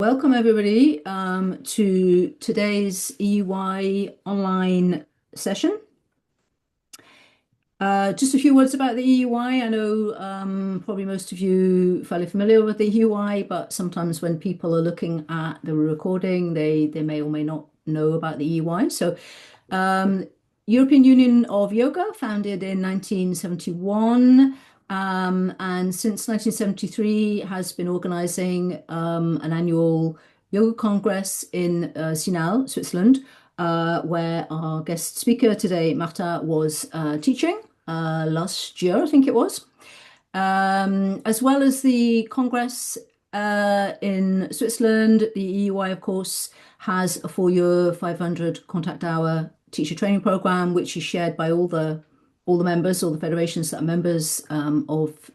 Welcome everybody to today's EUY online session. Just a few words about the EUY. I know probably most of you are fairly familiar with the EUY, but sometimes when people are looking at the recording, they may or may not know about the EUY. So European Union of Yoga, founded in 1971. And since 1973 has been organizing an annual yoga congress in Sinal, Switzerland, where our guest speaker today, Marta, was teaching last year, I think it was. As well as the congress in Switzerland, the EUI, of course, has a 4-year, 500 contact hour teacher training program, which is shared by all the members, all the federations that are members of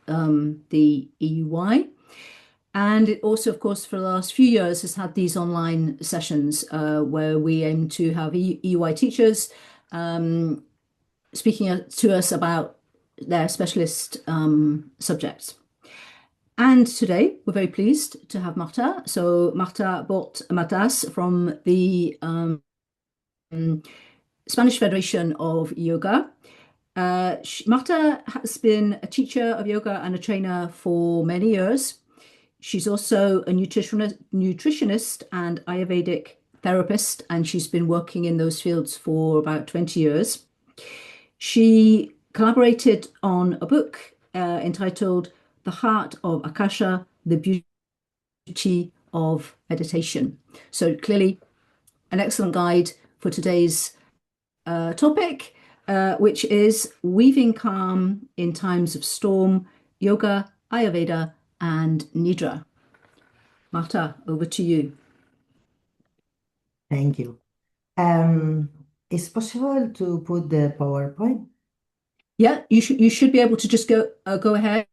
the EUY. And it also, of course, for the last few years has had these online sessions where we aim to have EUY teachers speaking to us about their specialist subjects. And today we're very pleased to have Marta. So Marta Bort from the Spanish Federation of Yoga. Marta has been a teacher of yoga and a trainer for many years. She's also a nutritionist and Ayurvedic therapist, and she's been working in those fields for about 20 years. She collaborated on a book entitled The Heart of Akasha, The Beauty of Meditation. So clearly an excellent guide for today's topic, which is weaving calm in times of storm, yoga, Ayurveda, and Nidra. Marta, over to you. Thank you. Is possible to put the PowerPoint? Yeah, you should be able to just go ahead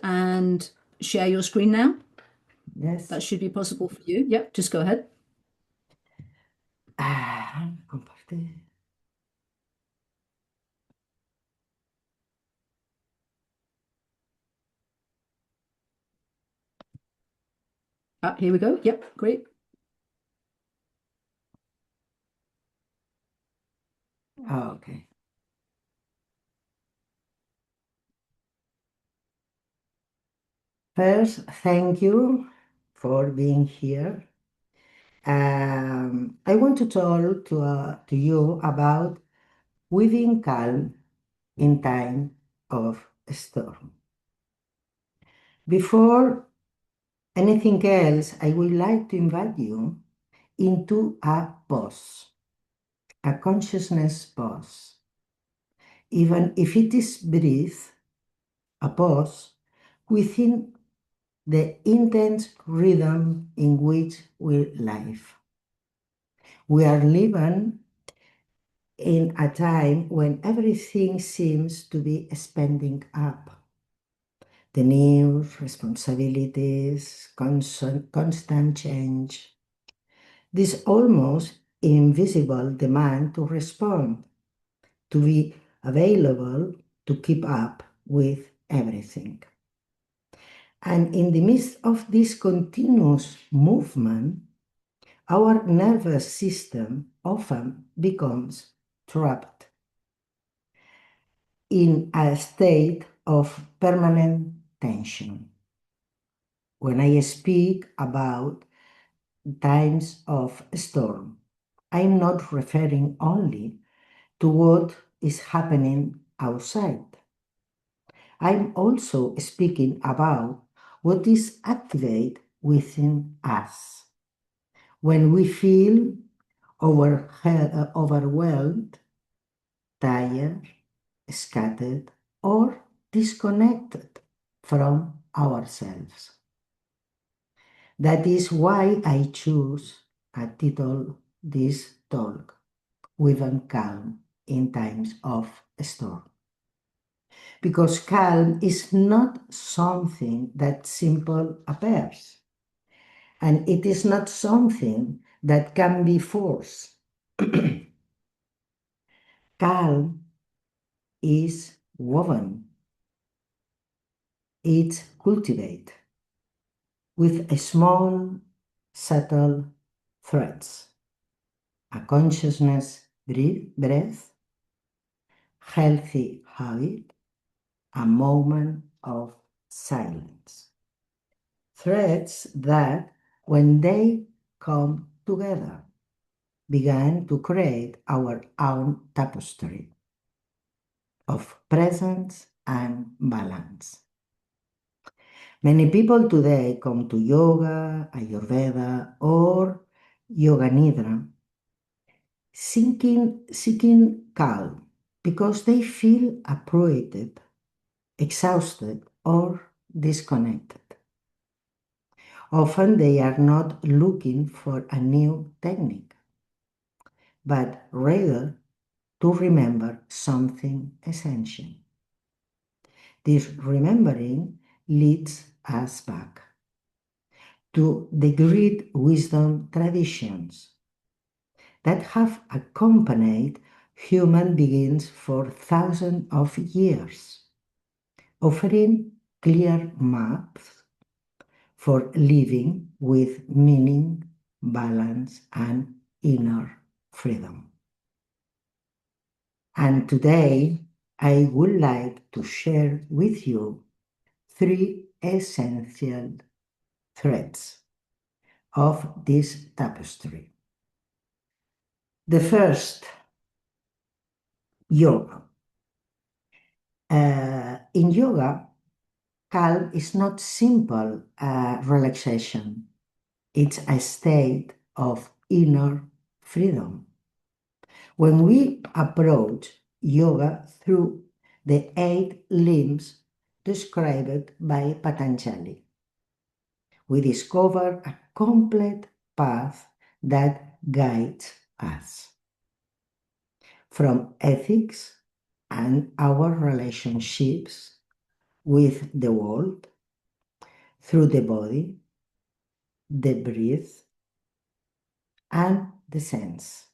and share your screen now. Yes. That should be possible for you. Yeah, just go ahead. Compartir. Here we go. Yep, great. Okay. First, thank you for being here. I want to talk to you about weaving calm in time of storm. Before anything else, I would like to invite you into a pause, a consciousness pause. Even if it is brief, a pause within the intense rhythm in which we live. We are living in a time when everything seems to be spending up. The news, responsibilities, constant change. This almost invisible demand to respond, to be available, to keep up with everything. And in the midst of this continuous movement, our nervous system often becomes trapped in a state of permanent tension. When I speak about times of storm, I'm not referring only to what is happening outside. I'm also speaking about what is activated within us. When we feel overwhelmed, tired, scattered, or disconnected from ourselves. That is why I choose a title this talk, Weaving Calm in Times of Storm. Because calm is not something that simply appears, and it is not something that can be forced. Calm is woven, it's cultivated with a small subtle threads: a consciousness breath, healthy habit, a moment of silence. Threads that, when they come together, began to create our own tapestry of presence and balance. Many people today come to yoga, Ayurveda, or Yoga Nidra seeking calm because they feel uprooted, exhausted, or disconnected. Often they are not looking for a new technique, but rather to remember something essential. This remembering leads us back to the great wisdom traditions that have accompanied human beings for thousands of years, offering clear maps for living with meaning, balance, and inner freedom. And today, I would like to share with you 3 essential threads of this tapestry. The first, yoga. In yoga, calm is not simple relaxation. It's a state of inner freedom. When we approach yoga through the 8 limbs described by Patanjali, we discover a complete path that guides us from ethics and our relationships with the world, through the body, the breath, and the sense,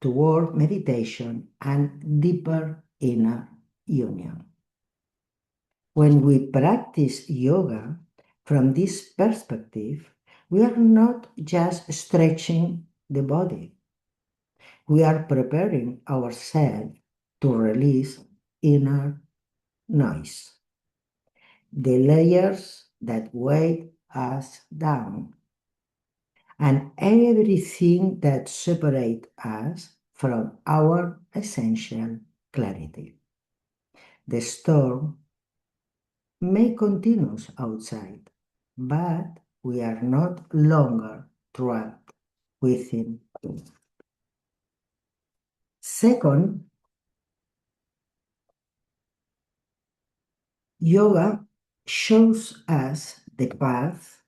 toward meditation and deeper inner union. When we practice yoga from this perspective, we are not just stretching the body. We are preparing ourselves to release inner noise, the layers that weigh us down, and everything that separates us from our essential clarity. The storm may continue outside, but we are not longer trapped within it. Second, yoga shows us the path.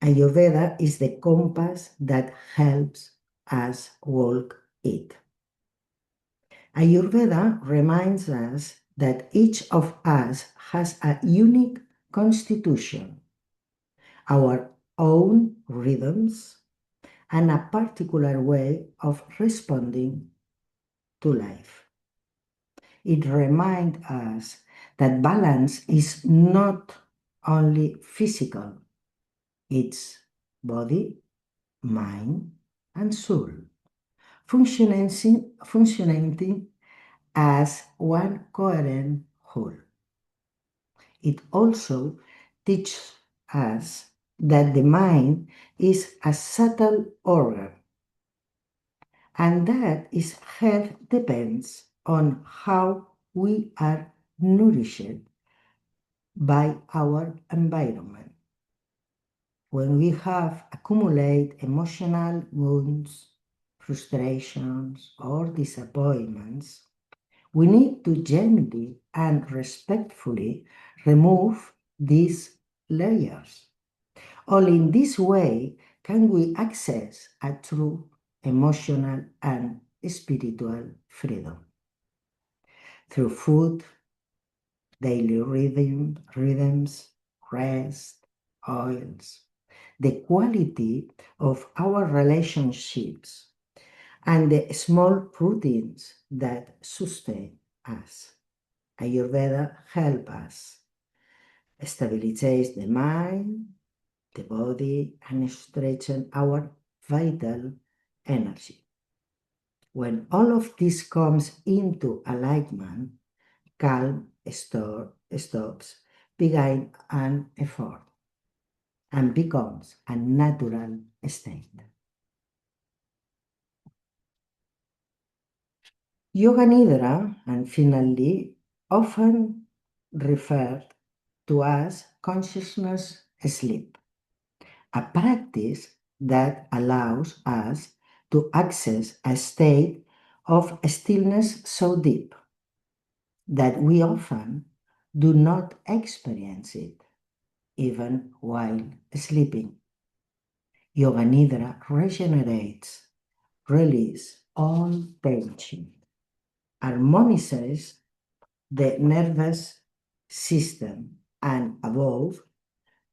Ayurveda is the compass that helps us walk it. Ayurveda reminds us that each of us has a unique constitution, our own rhythms, and a particular way of responding to life. It reminds us that balance is not only physical, it's body, mind, and soul, functioning as one coherent whole. It also teaches us that the mind is a subtle organ and that its health depends on how we are nourished by our environment. When we have accumulated emotional wounds, frustrations, or disappointments, we need to gently and respectfully remove these layers. Only in this way can we access a true emotional and spiritual freedom. Through food, daily rhythms, rest, oils, the quality of our relationships, and the small routines that sustain us. Ayurveda helps us stabilize the mind, the body and strengthen our vital energy. When all of this comes into alignment, calm stops being an effort and becomes a natural state. Yoga Nidra, and finally, often referred to as consciousness sleep, a practice that allows us to access a state of stillness so deep that we often do not experience it even while sleeping. Yoga Nidra regenerates, releases all tension, harmonizes the nervous system, and above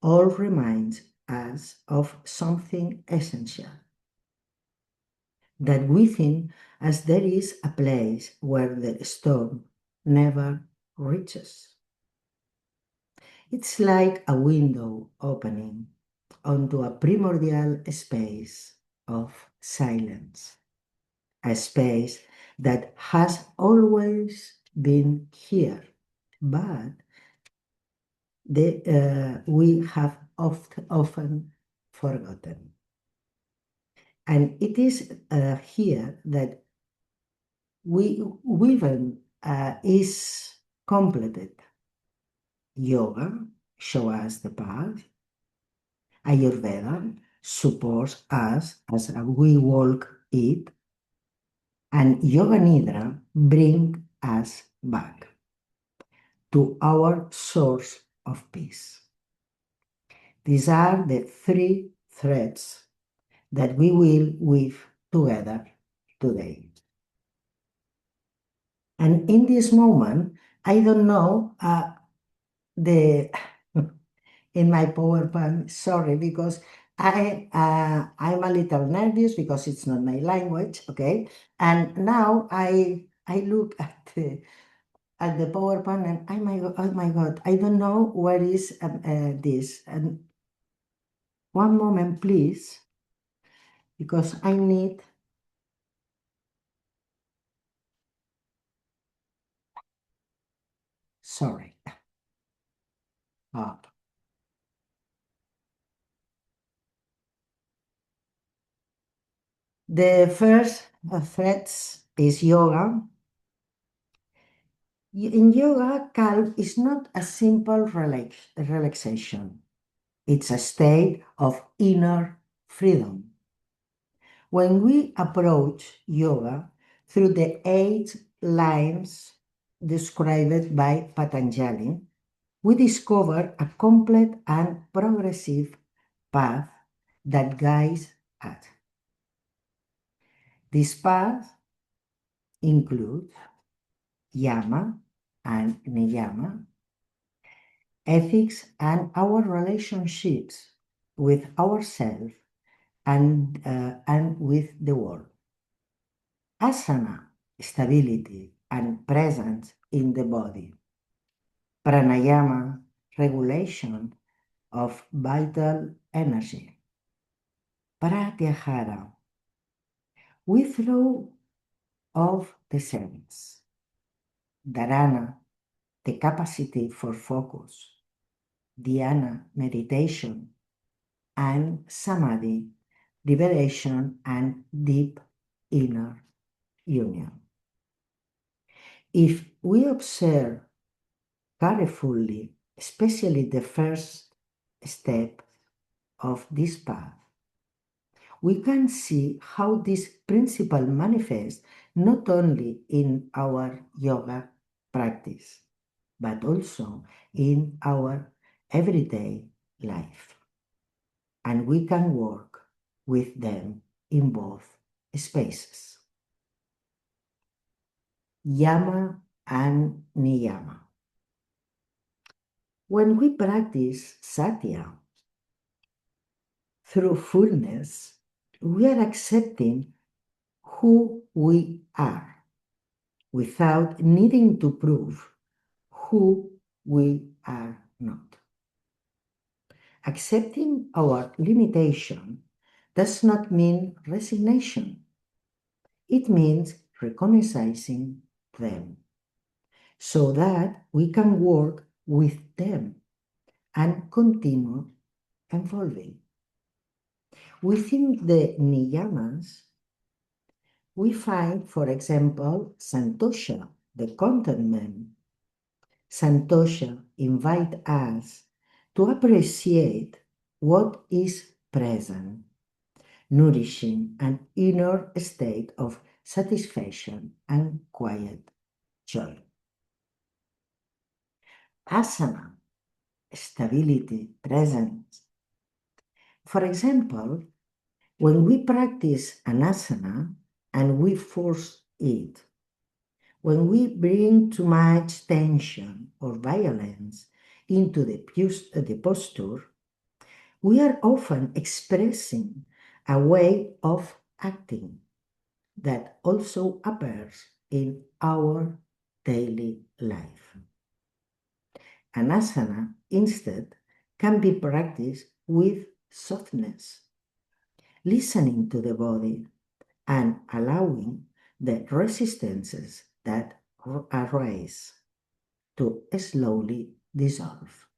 all reminds us of something essential. That within us there is a place where the storm never reaches. It's like a window opening onto a primordial space of silence, a space that has always been here, but we have often forgotten. And it is here that weaving is completed. Yoga shows us the path. Ayurveda supports us as we walk it. And Yoga Nidra brings us back to our source of peace. These are the three threads that we will weave together today. And in this moment, I don't know the in my PowerPoint, sorry, because I'm a little nervous because it's not my language, okay? And now I look at the PowerPoint and oh my God, I don't know where is this. And one moment, please, because I need. Sorry. Up. The first threads is yoga. In yoga, calm is not a simple relaxation. It's a state of inner freedom. When we approach yoga through the 8 lines described by Patanjali, we discover a complete and progressive path that guides us. This path includes yama and niyama, ethics and our relationships with ourselves and with the world. Asana, stability and presence in the body. Pranayama, regulation of vital energy. Pratyahara, withdrawal of the sense. Dharana, the capacity for focus. Dhyana, meditation. And samadhi, liberation and deep inner union. If we observe carefully, especially the first step of this path, we can see how this principle manifests not only in our yoga practice, but also in our everyday life. And we can work with them in both spaces. Yama and niyama. When we practice satya through fullness, we are accepting who we are without needing to prove who we are not. Accepting our limitation does not mean resignation. It means recognizing them so that we can work with them and continue evolving. Within the niyamas, we find, for example, Santosha, the contentment. Santosha invites us to appreciate what is present, nourishing an inner state of satisfaction and quiet joy. Asana, stability, presence. For example, when we practice an asana and we force it, when we bring too much tension or violence into the posture, we are often expressing a way of acting that also appears in our daily life. An asana, instead, can be practiced with softness, listening to the body and allowing the resistances that arise to slowly dissolve.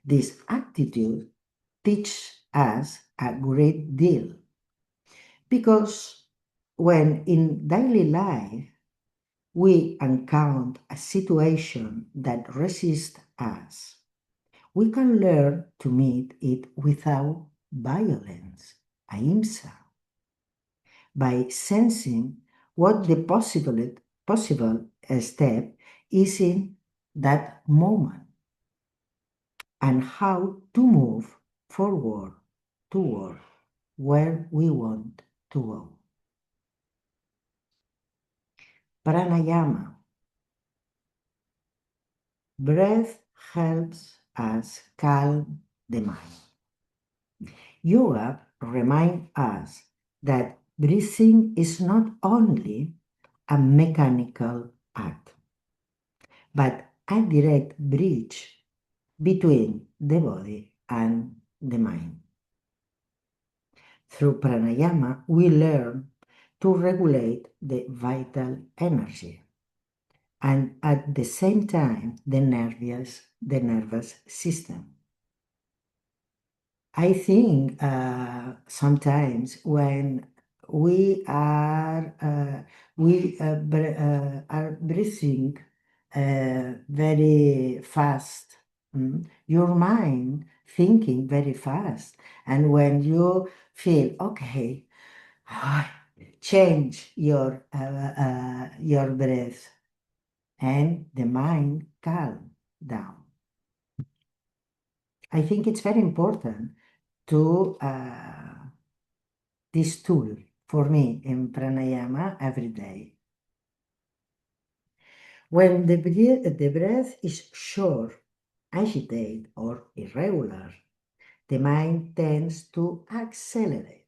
This attitude teaches us a great deal because when in daily life we encounter a situation that resists us, we can learn to meet it without violence, ahimsa, by sensing what the possible step is in that moment and how to move forward toward where we want to go. Pranayama. Breath helps us calm the mind. Yoga reminds us that breathing is not only a mechanical act, but a direct bridge between the body and the mind. Through pranayama, we learn to regulate the vital energy and at the same time the nervous system. I think sometimes when we are breathing very fast, your mind thinking very fast, and when you feel okay, change your breath, and the mind calm down. I think it's very important to this tool for me in pranayama every day. When the breath is short, agitated, or irregular, the mind tends to accelerate.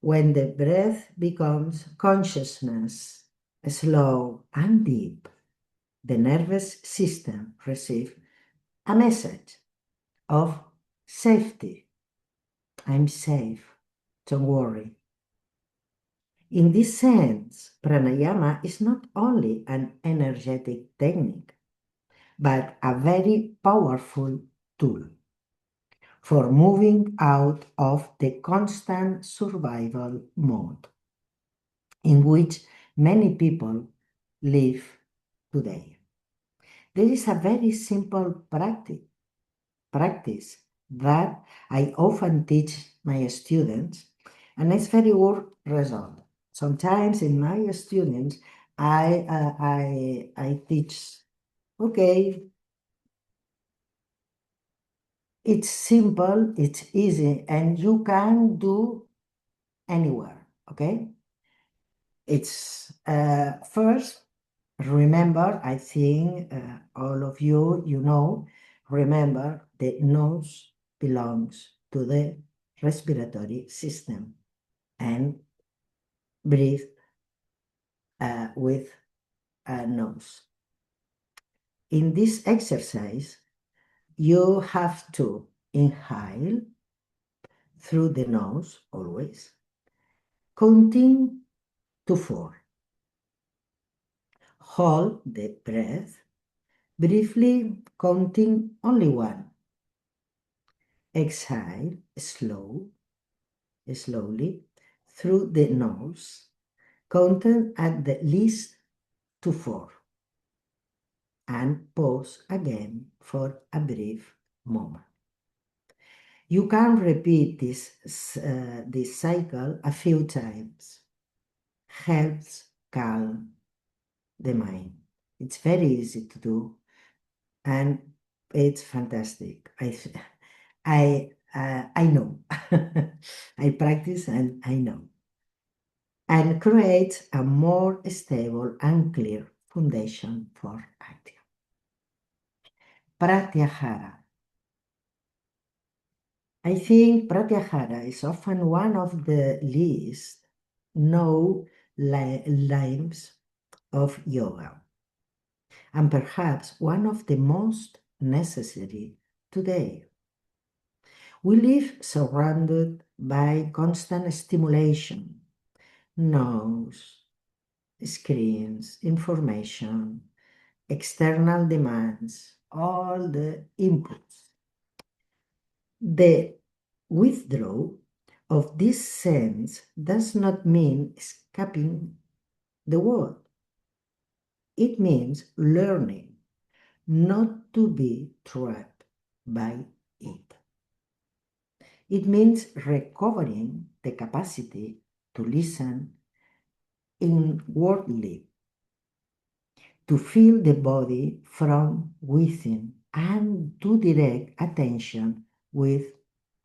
When the breath becomes consciousness, slow and deep, the nervous system receives a message of safety. I'm safe, don't worry. In this sense, pranayama is not only an energetic technique, but a very powerful tool for moving out of the constant survival mode in which many people live today. There is a very simple practice that I often teach my students, and it's very good result. Sometimes in my students, I teach, okay, it's simple, it's easy, and you can do anywhere, okay? It's first, remember, I think all of you, remember the nose belongs to the respiratory system and breathe with a nose. In this exercise, you have to inhale through the nose always, counting to 4. Hold the breath, briefly counting only 1. Exhale slowly through the nose, counting at the least to 4. And pause again for a brief moment. You can repeat this cycle a few times. Helps calm the mind. It's very easy to do, and it's fantastic. I know. I practice and I know. And create a more stable and clear foundation for action. Pratyahara. I think Pratyahara is often one of the least known limbs of yoga, and perhaps one of the most necessary today. We live surrounded by constant stimulation, noise, screens, information, external demands, all the inputs. The withdrawal of this sense does not mean escaping the world. It means learning not to be trapped by it. It means recovering the capacity to listen inwardly, to feel the body from within, and to direct attention with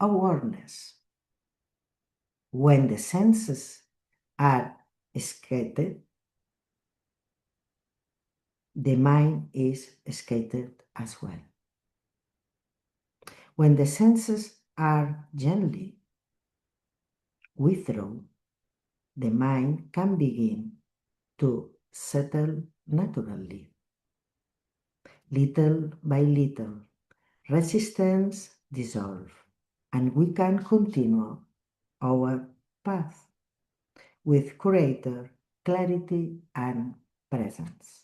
awareness. When the senses are scattered, the mind is scattered as well. When the senses are gently withdrawn, the mind can begin to settle naturally. Little by little, resistance dissolves, and we can continue our path with greater clarity and presence.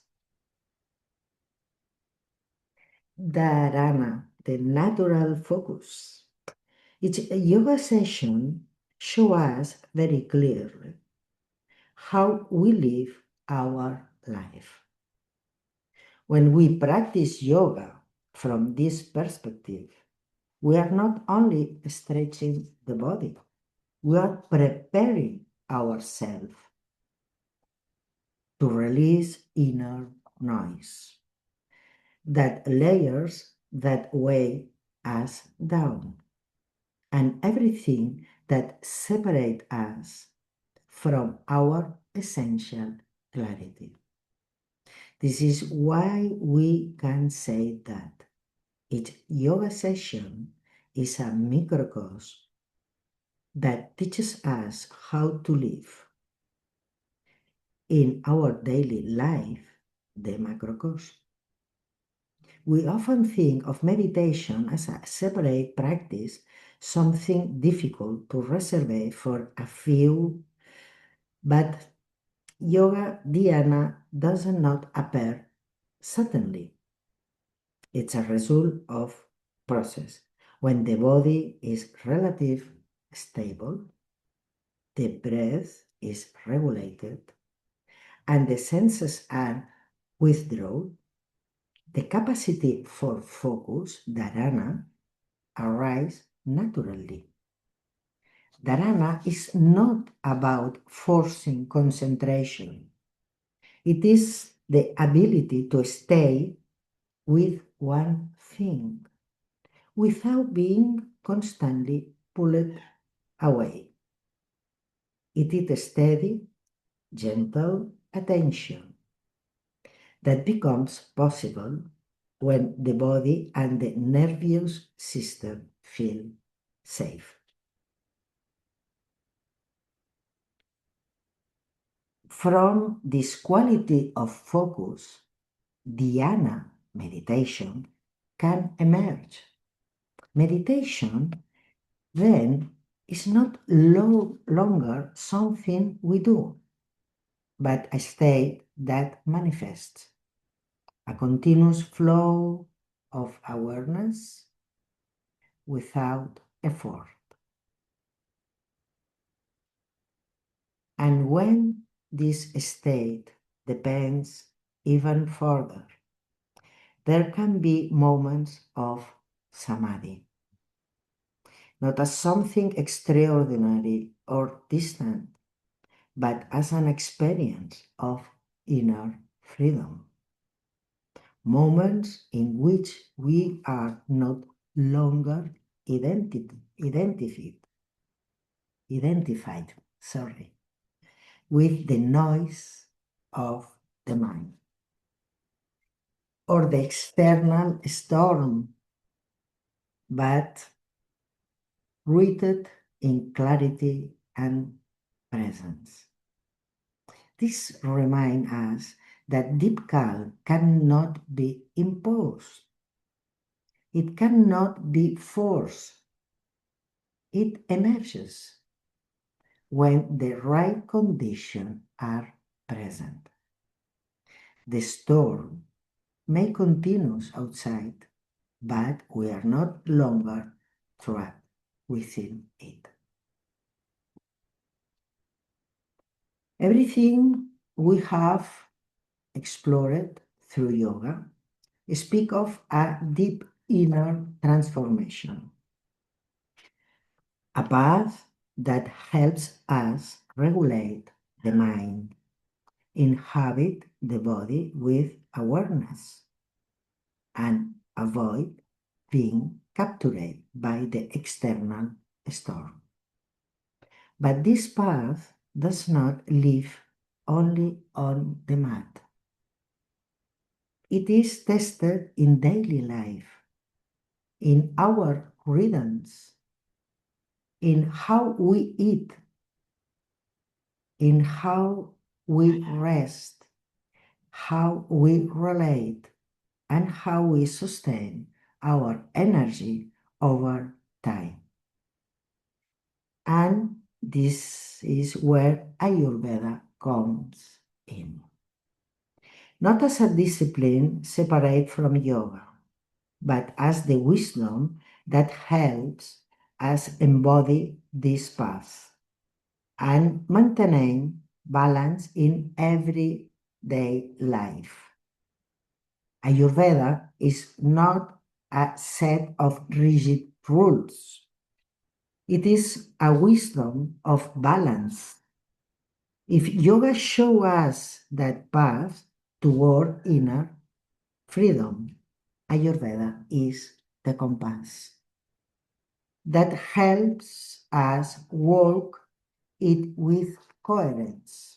Dharana, the natural focus. Each yoga session shows us very clearly how we live our life. When we practice yoga from this perspective, we are not only stretching the body, we are preparing ourselves to release inner noise, that layers that weigh us down, and everything that separates us from our essential clarity. This is why we can say that each yoga session is a microcosm that teaches us how to live. In our daily life, the macrocosm. We often think of meditation as a separate practice, something difficult to reserve for a few, but yoga dhyana does not appear suddenly. It's a result of process. When the body is relatively stable, the breath is regulated, and the senses are withdrawn, the capacity for focus, dharana, arises naturally. Dharana is not about forcing concentration. It is the ability to stay with one thing without being constantly pulled away. It is steady, gentle attention that becomes possible when the body and the nervous system feel safe. From this quality of focus, dhyana meditation can emerge. Meditation then is not longer something we do, but a state that manifests, a continuous flow of awareness without effort. And when this state depends even further, there can be moments of samadhi, not as something extraordinary or distant, but as an experience of inner freedom. Moments in which we are not longer identified, with the noise of the mind or the external storm, but rooted in clarity and presence. This reminds us that deep calm cannot be imposed. It cannot be forced. It emerges when the right conditions are present. The storm may continue outside, but we are not longer trapped within it. Everything we have explored through yoga speak of a deep inner transformation, a path that helps us regulate the mind, inhabit the body with awareness, and avoid being captured by the external storm. But this path does not live only on the mat. It is tested in daily life, in our rhythms, in how we eat, in how we rest, how we relate, and how we sustain our energy over time. And this is where Ayurveda comes in. Not as a discipline separate from yoga, but as the wisdom that helps us embody this path and maintain balance in everyday life. Ayurveda is not a set of rigid rules. It is a wisdom of balance. If yoga shows us that path toward inner freedom, Ayurveda is the compass that helps us walk it with coherence.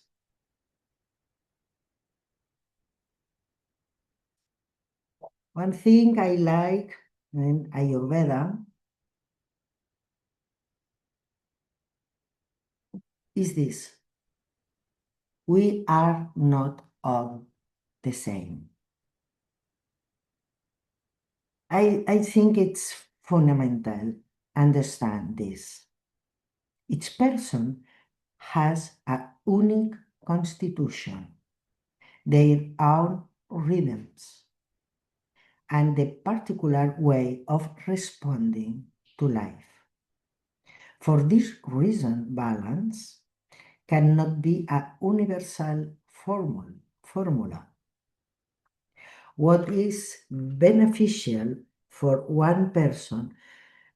One thing I like in Ayurveda is this: we are not all the same. I think it's fundamental understand this. Each person has a unique constitution, their own rhythms, and the particular way of responding to life. For this reason, balance cannot be a universal formula. What is beneficial for one person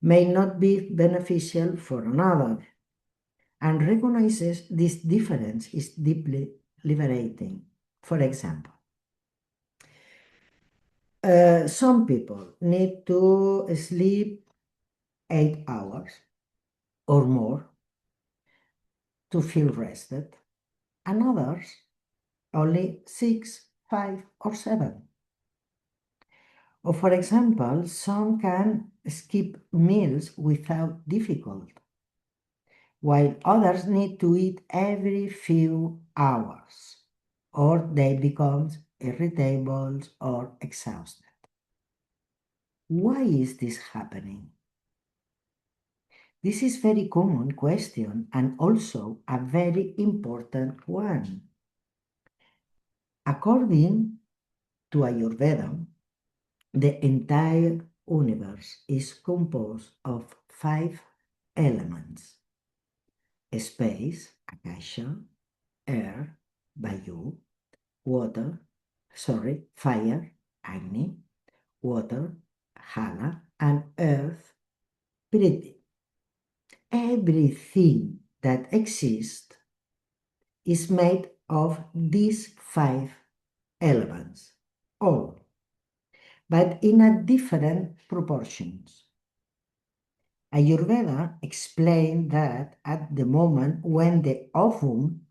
may not be beneficial for another, and recognizes this difference is deeply liberating. For example, some people need to sleep 8 hours or more to feel rested, and others only 6, 5, or 7. Or for example, some can skip meals without difficulty, while others need to eat every few hours, or they become irritable or exhausted. Why is this happening? This is very common question and also a very important one. According to Ayurveda, the entire universe is composed of 5 elements: space, Akasha, air, Vayu, fire, Agni, water, Hala, and earth, Prithvi. Everything that exists is made of these 5 elements, all, but in a different proportions. Ayurveda explained that at the moment when the ovum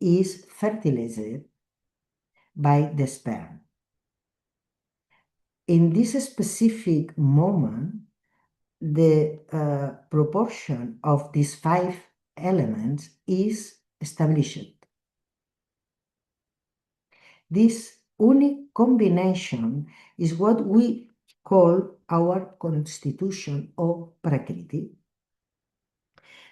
is fertilized by the sperm, in this specific moment, the proportion of these 5 elements is established. This unique combination is what we call our constitution or prakriti.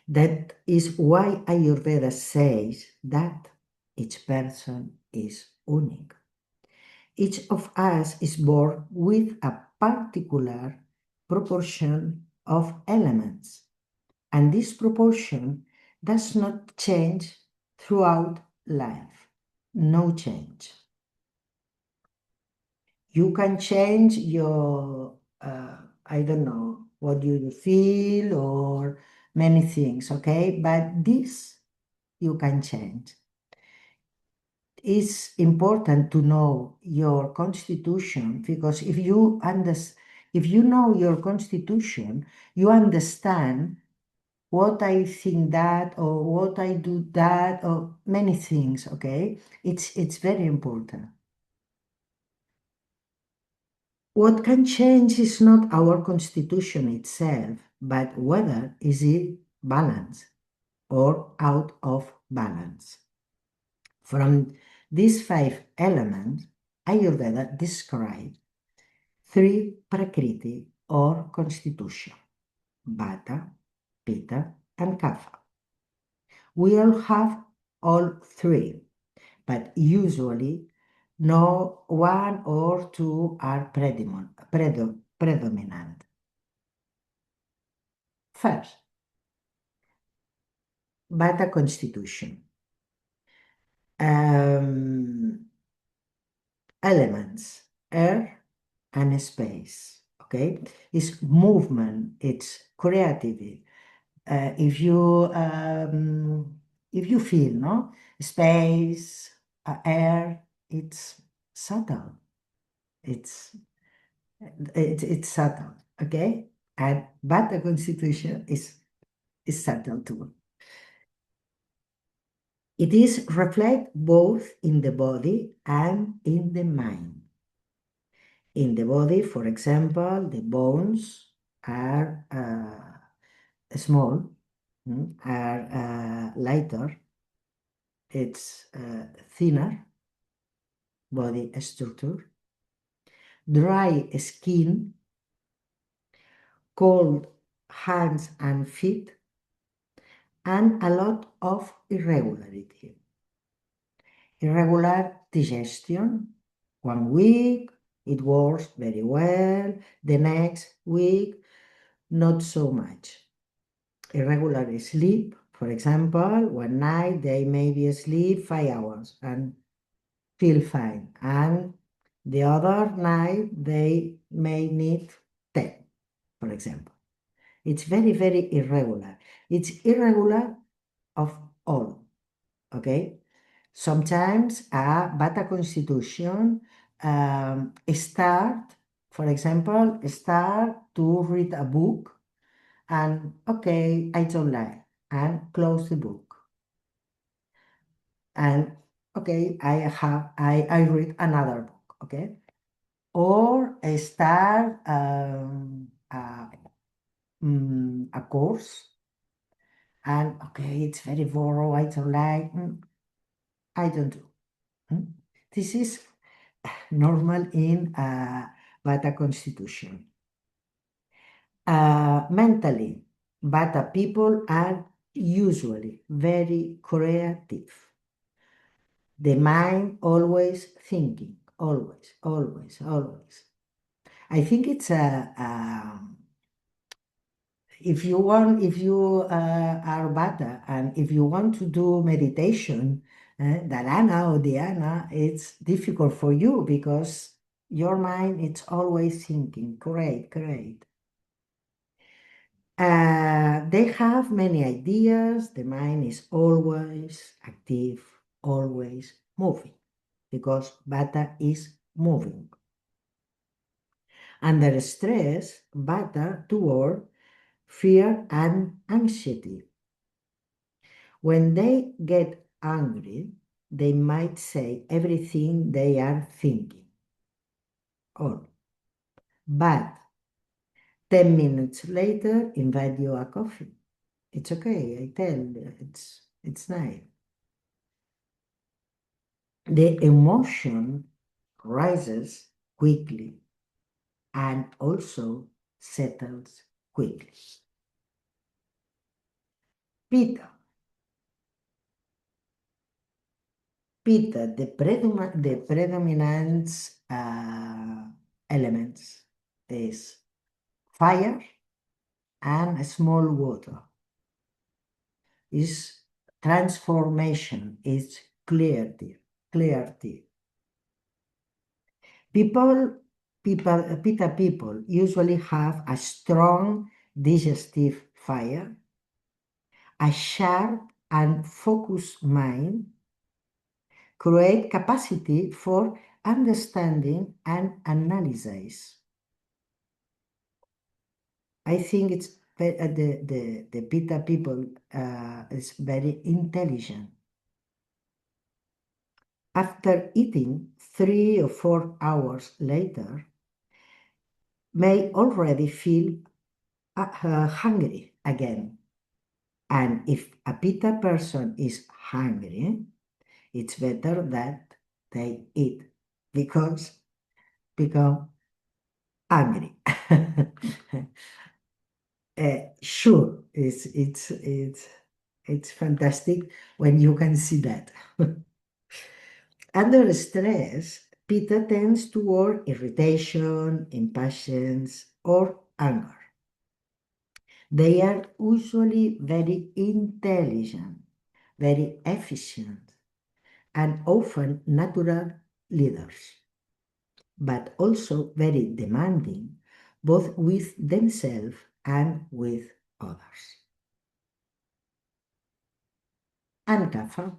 That is why Ayurveda says that each person is unique. Each of us is born with a particular proportion of elements, and this proportion does not change throughout life. No change. You can change your, I don't know, what you feel or many things, okay? But this you can change. It's important to know your constitution, because if you know your constitution, you understand what I think that or what I do that or many things, okay? It's very important. What can change is not our constitution itself, but whether is it balanced or out of balance. From these 5 elements, Ayurveda describes 3 prakriti or constitution: Vata, Pitta, and Kapha. We all have all 3, but usually no one or 2 are predominant. First, Vata constitution. Elements, air and space, okay? It's movement, it's creativity. If you feel, no? Space, air, it's subtle. It's subtle, okay? And but the constitution is subtle too. It is reflect both in the body and in the mind. In the body, for example, the bones are small, are lighter, it's thinner body structure, dry skin, cold hands and feet, and a lot of irregularity. Irregular digestion. 1 week it works very well, the next week not so much. Irregular sleep, for example, one night they maybe sleep 5 hours and feel fine, and the other night they may need 10, for example. It's very, very irregular. It's irregular of all, okay? Sometimes a Vata constitution for example, start to read a book and, okay, I don't like, and close the book. And, okay, I read another book, okay? Or I start a course and, okay, it's very boring, I don't like, I don't do. This is normal in Vata constitution. Mentally, Vata people are usually very creative. The mind always thinking, always, always, always. I think it's if you want, if you are Vata and if you want to do meditation, dharana or dhyana, it's difficult for you because your mind it's always thinking. Great, great. They have many ideas. The mind is always active, always moving because Vata is moving. Under stress, Vata toward fear and anxiety. When they get angry, they might say everything they are thinking. Or, but 10 minutes later, invite you a coffee. It's okay, I tell, it's nice. The emotion rises quickly and also settles quickly. Pitta. Pitta, the predominant elements is fire and small water. Is transformation, is clarity, clarity. Pitta people usually have a strong digestive fire, a sharp and focused mind, create capacity for understanding and analysis. I think it's the Pitta people is very intelligent. After eating 3 or 4 hours later, may already feel hungry again. And if a Pitta person is hungry, it's better that they eat because become angry. Sure, it's fantastic when you can see that. Under stress, Pitta tends toward irritation, impatience, or anger. They are usually very intelligent, very efficient, and often natural leaders, but also very demanding, both with themselves and with others. And Kapha.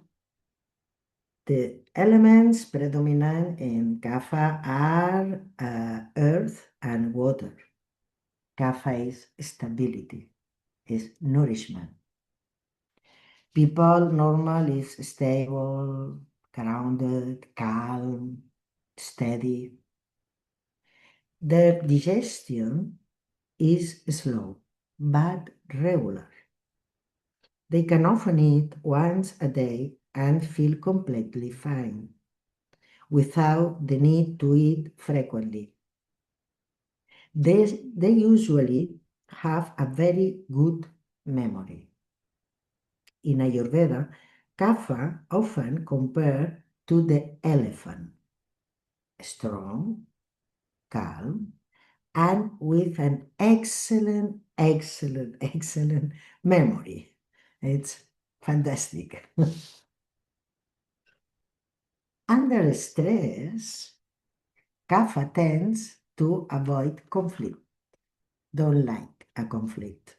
The elements predominant in Kapha are earth and water. Kapha is stability, is nourishment. People normal is stable, grounded, calm, steady. Their digestion is slow but regular. They can often eat once a day and feel completely fine without the need to eat frequently. They usually have a very good memory. In Ayurveda, Kapha often compared to the elephant, strong, calm, and with an excellent, excellent, excellent memory. It's fantastic. Under stress, Kapha tends to avoid conflict, don't like a conflict.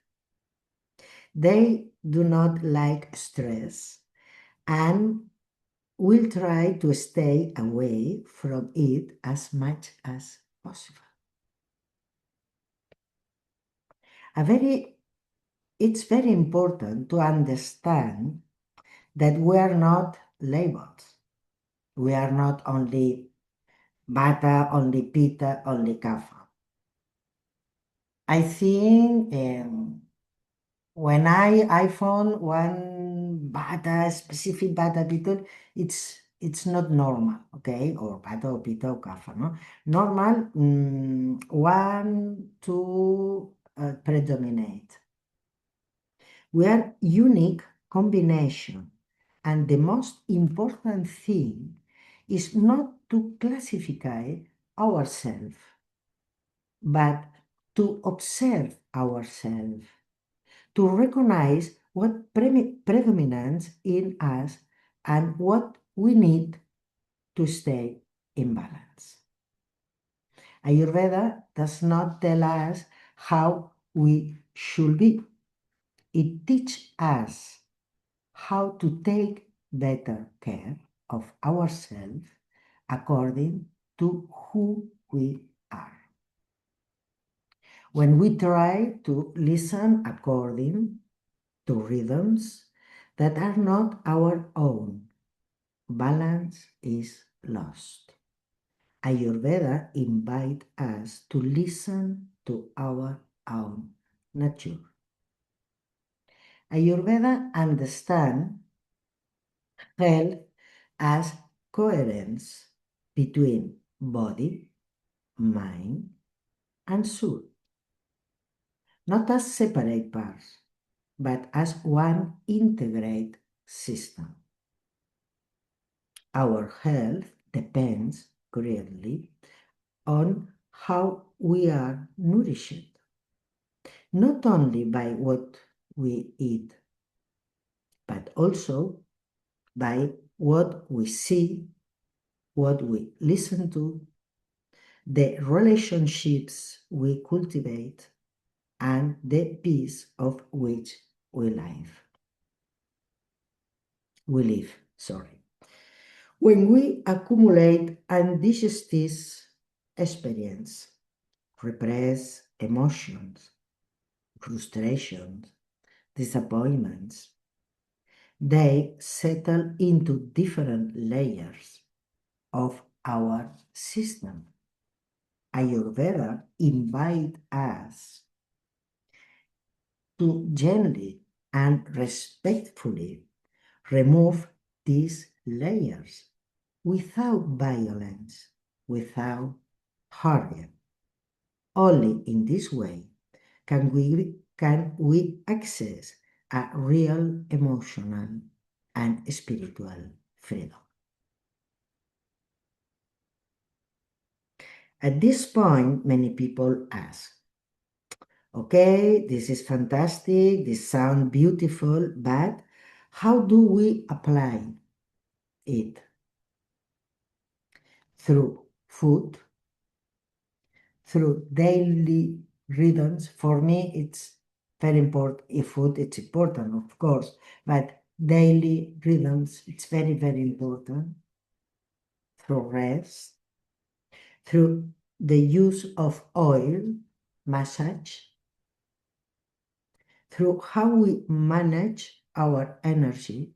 They do not like stress and will try to stay away from it as much as possible. It's very important to understand that we are not labels. We are not only Vata, only Pitta, only Kapha. I think when I found one Vata, specific Vata people, it's not normal, okay? Or Vata or Pitta or Kapha, no? Normal, 1, 2, predominate. We are unique combination, and the most important thing is not to classify ourselves, but to observe ourselves, to recognize what predominates in us and what we need to stay in balance. Ayurveda does not tell us how we should be. It teaches us how to take better care of ourselves according to who we are. When we try to listen according to rhythms that are not our own, balance is lost. Ayurveda invites us to listen to our own nature. Ayurveda understands health as coherence between body, mind, and soul, not as separate parts, but as one integrated system. Our health depends greatly on how we are nourished, not only by what we eat, but also by what we see, what we listen to, the relationships we cultivate, and the peace of which we live. When we accumulate undigested experience, repress emotions, frustrations, disappointments, they settle into different layers of our system. Ayurveda invites us to gently and respectfully remove these layers without violence, without hurry. Only in this way can we access a real emotional and spiritual freedom. At this point, many people ask, okay, this is fantastic, this sounds beautiful, but how do we apply it? Through food, through daily rhythms. For me, it's very important. If food, it's important, of course, but daily rhythms, it's very, very important. Through rest, through the use of oil, massage, through how we manage our energy,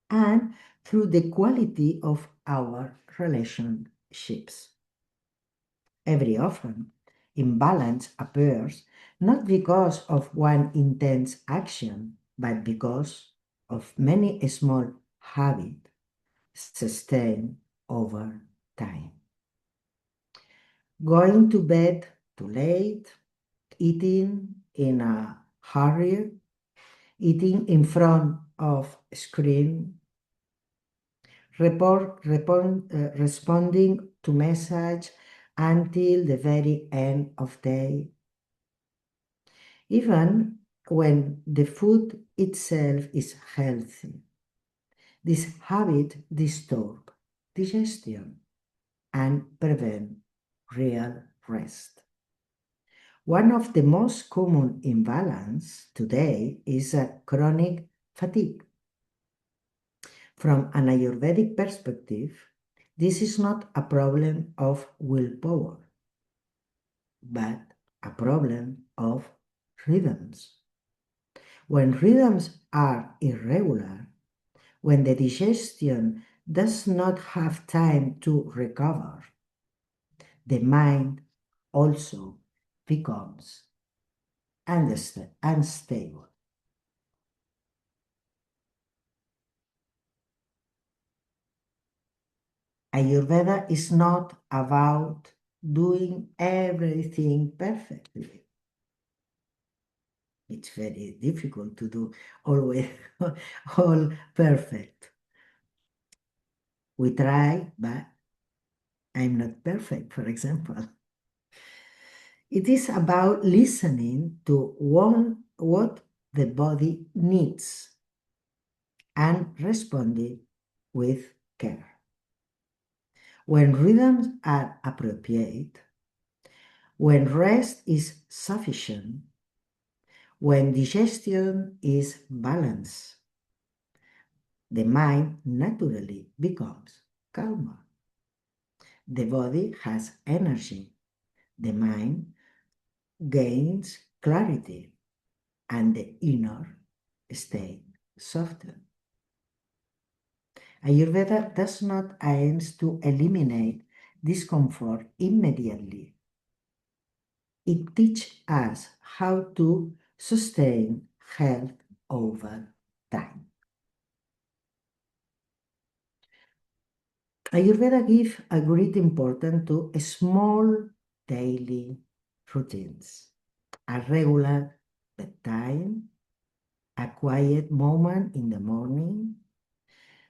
and through the quality of our relationships. Every often, imbalance appears not because of one intense action, but because of many small habits sustained over time. Going to bed too late, eating in a hurry, eating in front of a screen, responding to message until the very end of day. Even when the food itself is healthy, this habit disturb digestion and prevent real rest. One of the most common imbalance today is a chronic fatigue. From an Ayurvedic perspective, this is not a problem of willpower, but a problem of rhythms. When rhythms are irregular, when the digestion does not have time to recover, the mind also becomes unstable. Ayurveda is not about doing everything perfectly. It's very difficult to do always all perfect. We try, but I'm not perfect, for example. It is about listening to what the body needs and responding with care. When rhythms are appropriate, when rest is sufficient, when digestion is balanced, the mind naturally becomes calmer. The body has energy, the mind gains clarity, and the inner state softens. Ayurveda does not aim to eliminate discomfort immediately. It teaches us how to sustain health over time. Ayurveda gives a great importance to small daily routines, a regular bedtime, a quiet moment in the morning,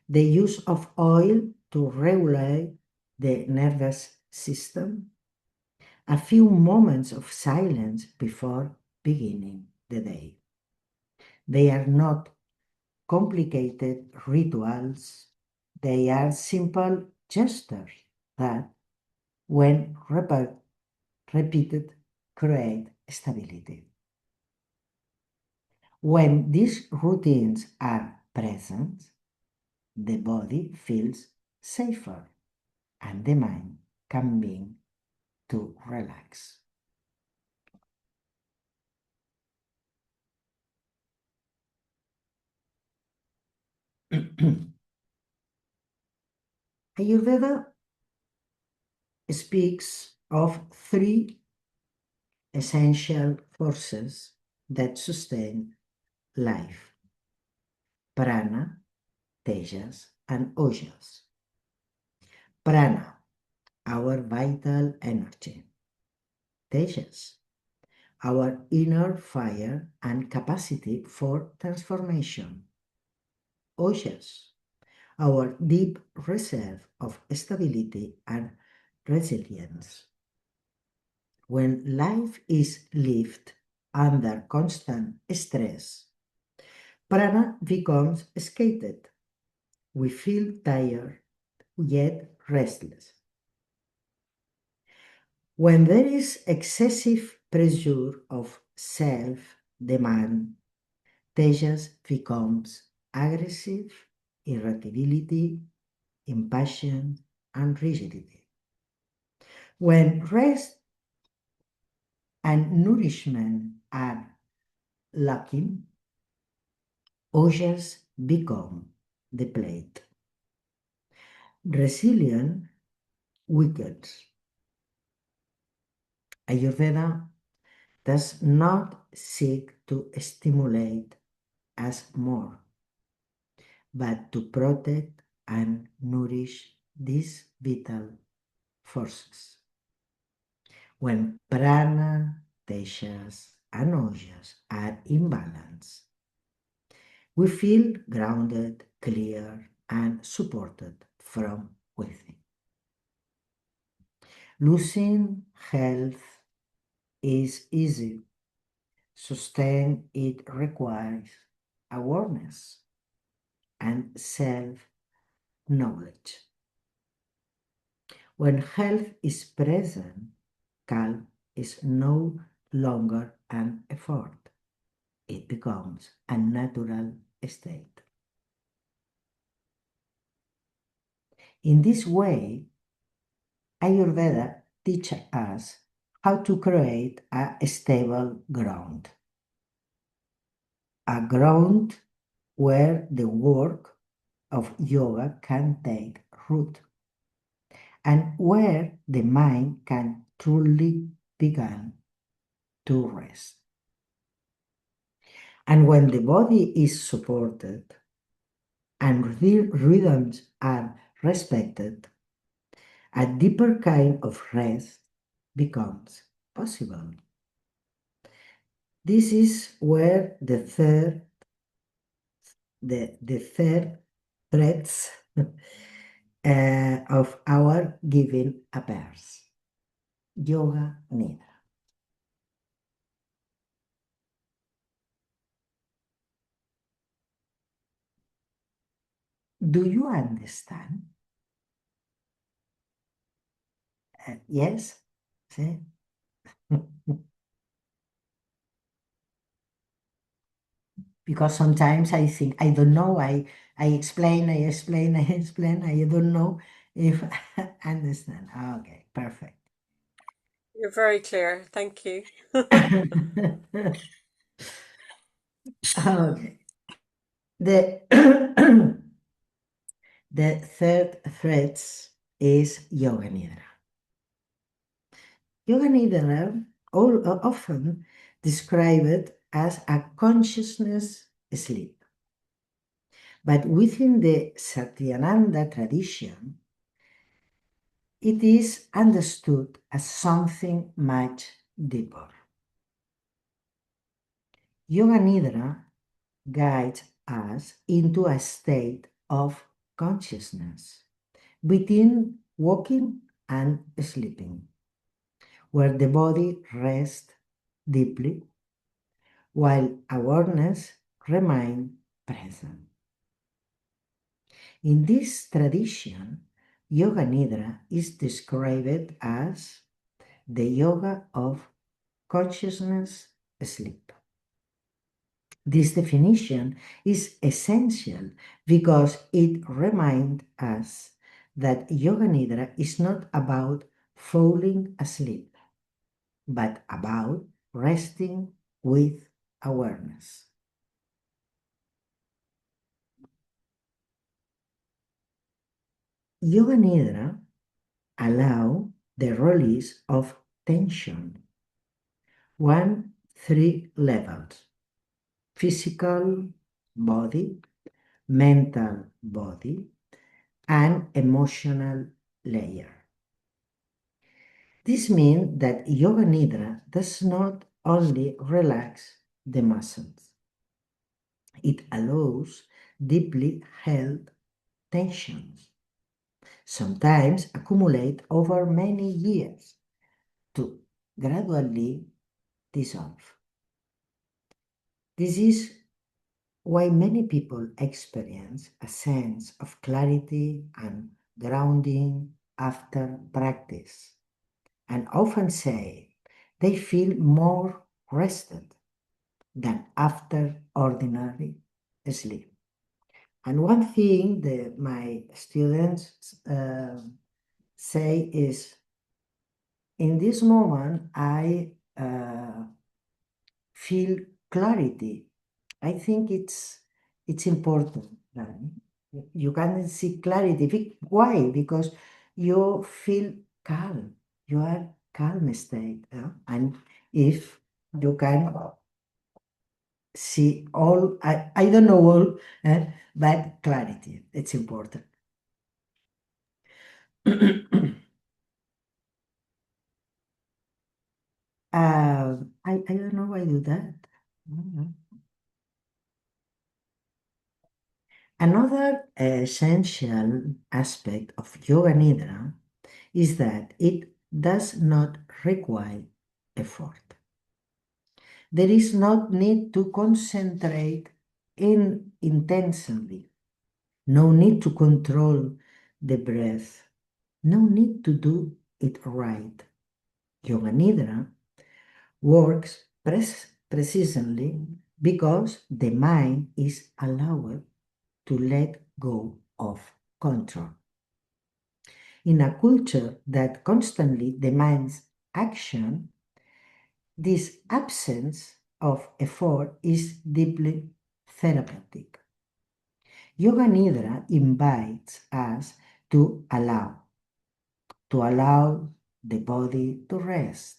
the use of oil to regulate the nervous system, a few moments of silence before beginning the day. They are not complicated rituals, they are simple gestures that, when repeated, create stability. When these routines are present, the body feels safer and the mind can begin to relax. Ayurveda speaks of three essential forces that sustain life: prana, tejas, and ojas. Prana, our vital energy. Tejas, our inner fire and capacity for transformation. Ojas, our deep reserve of stability and resilience. When life is lived under constant stress, prana becomes scattered. We feel tired yet restless. When there is excessive pressure of self-demand, tejas becomes aggressive, irritability, impatience, and rigidity. When rest and nourishment are lacking, ojas become depleted. Resilience weakens. Ayurveda does not seek to stimulate us more, but to protect and nourish these vital forces. When prana, tejas, and ojas are in balance, we feel grounded, clear, and supported from within. Losing health is easy. Sustain it requires awareness and self-knowledge. When health is present, calm is no longer an effort. It becomes a natural state. In this way, Ayurveda teaches us how to create a stable ground. A ground where the work of yoga can take root and where the mind can truly begin to rest. And when the body is supported and rhythms are respected, a deeper kind of rest becomes possible. This is where the third threads of our giving appears. Yoga Nidra. Do you understand? Yes? See? Because sometimes I think, I don't know, I explain, I don't know if I understand. Okay, perfect. You're very clear. Thank you. Okay. The the third thread is Yoga Nidra. Yoga Nidra often described as a consciousness sleep. But within the Satyananda tradition, it is understood as something much deeper. Yoga Nidra guides us into a state of consciousness between waking and sleeping, where the body rests deeply while awareness remains present. In this tradition, Yoga Nidra is described as the yoga of consciousness sleep. This definition is essential because it reminds us that Yoga Nidra is not about falling asleep, but about resting with awareness. Yoga Nidra allows the release of tension. Three levels: physical body, mental body, and emotional layer. This means that Yoga Nidra does not only relax the muscles, it allows deeply held tensions, sometimes accumulate over many years, to gradually dissolve. This is why many people experience a sense of clarity and grounding after practice, and often say they feel more rested than after ordinary sleep. And one thing that my students say is, in this moment, I feel clarity. I think it's important. You can see clarity. Why? Because you feel calm. You are calm state, and if you can see all, I don't know all, but clarity. It's important. I don't know why I do that. Mhm. Another essential aspect of Yoga Nidra is that it does not require effort. There is no need to concentrate intensely, no need to control the breath, no need to do it right. Yoga Nidra works precisely because the mind is allowed to let go of control. In a culture that constantly demands action, this absence of effort is deeply therapeutic. Yoga Nidra invites us to allow the body to rest,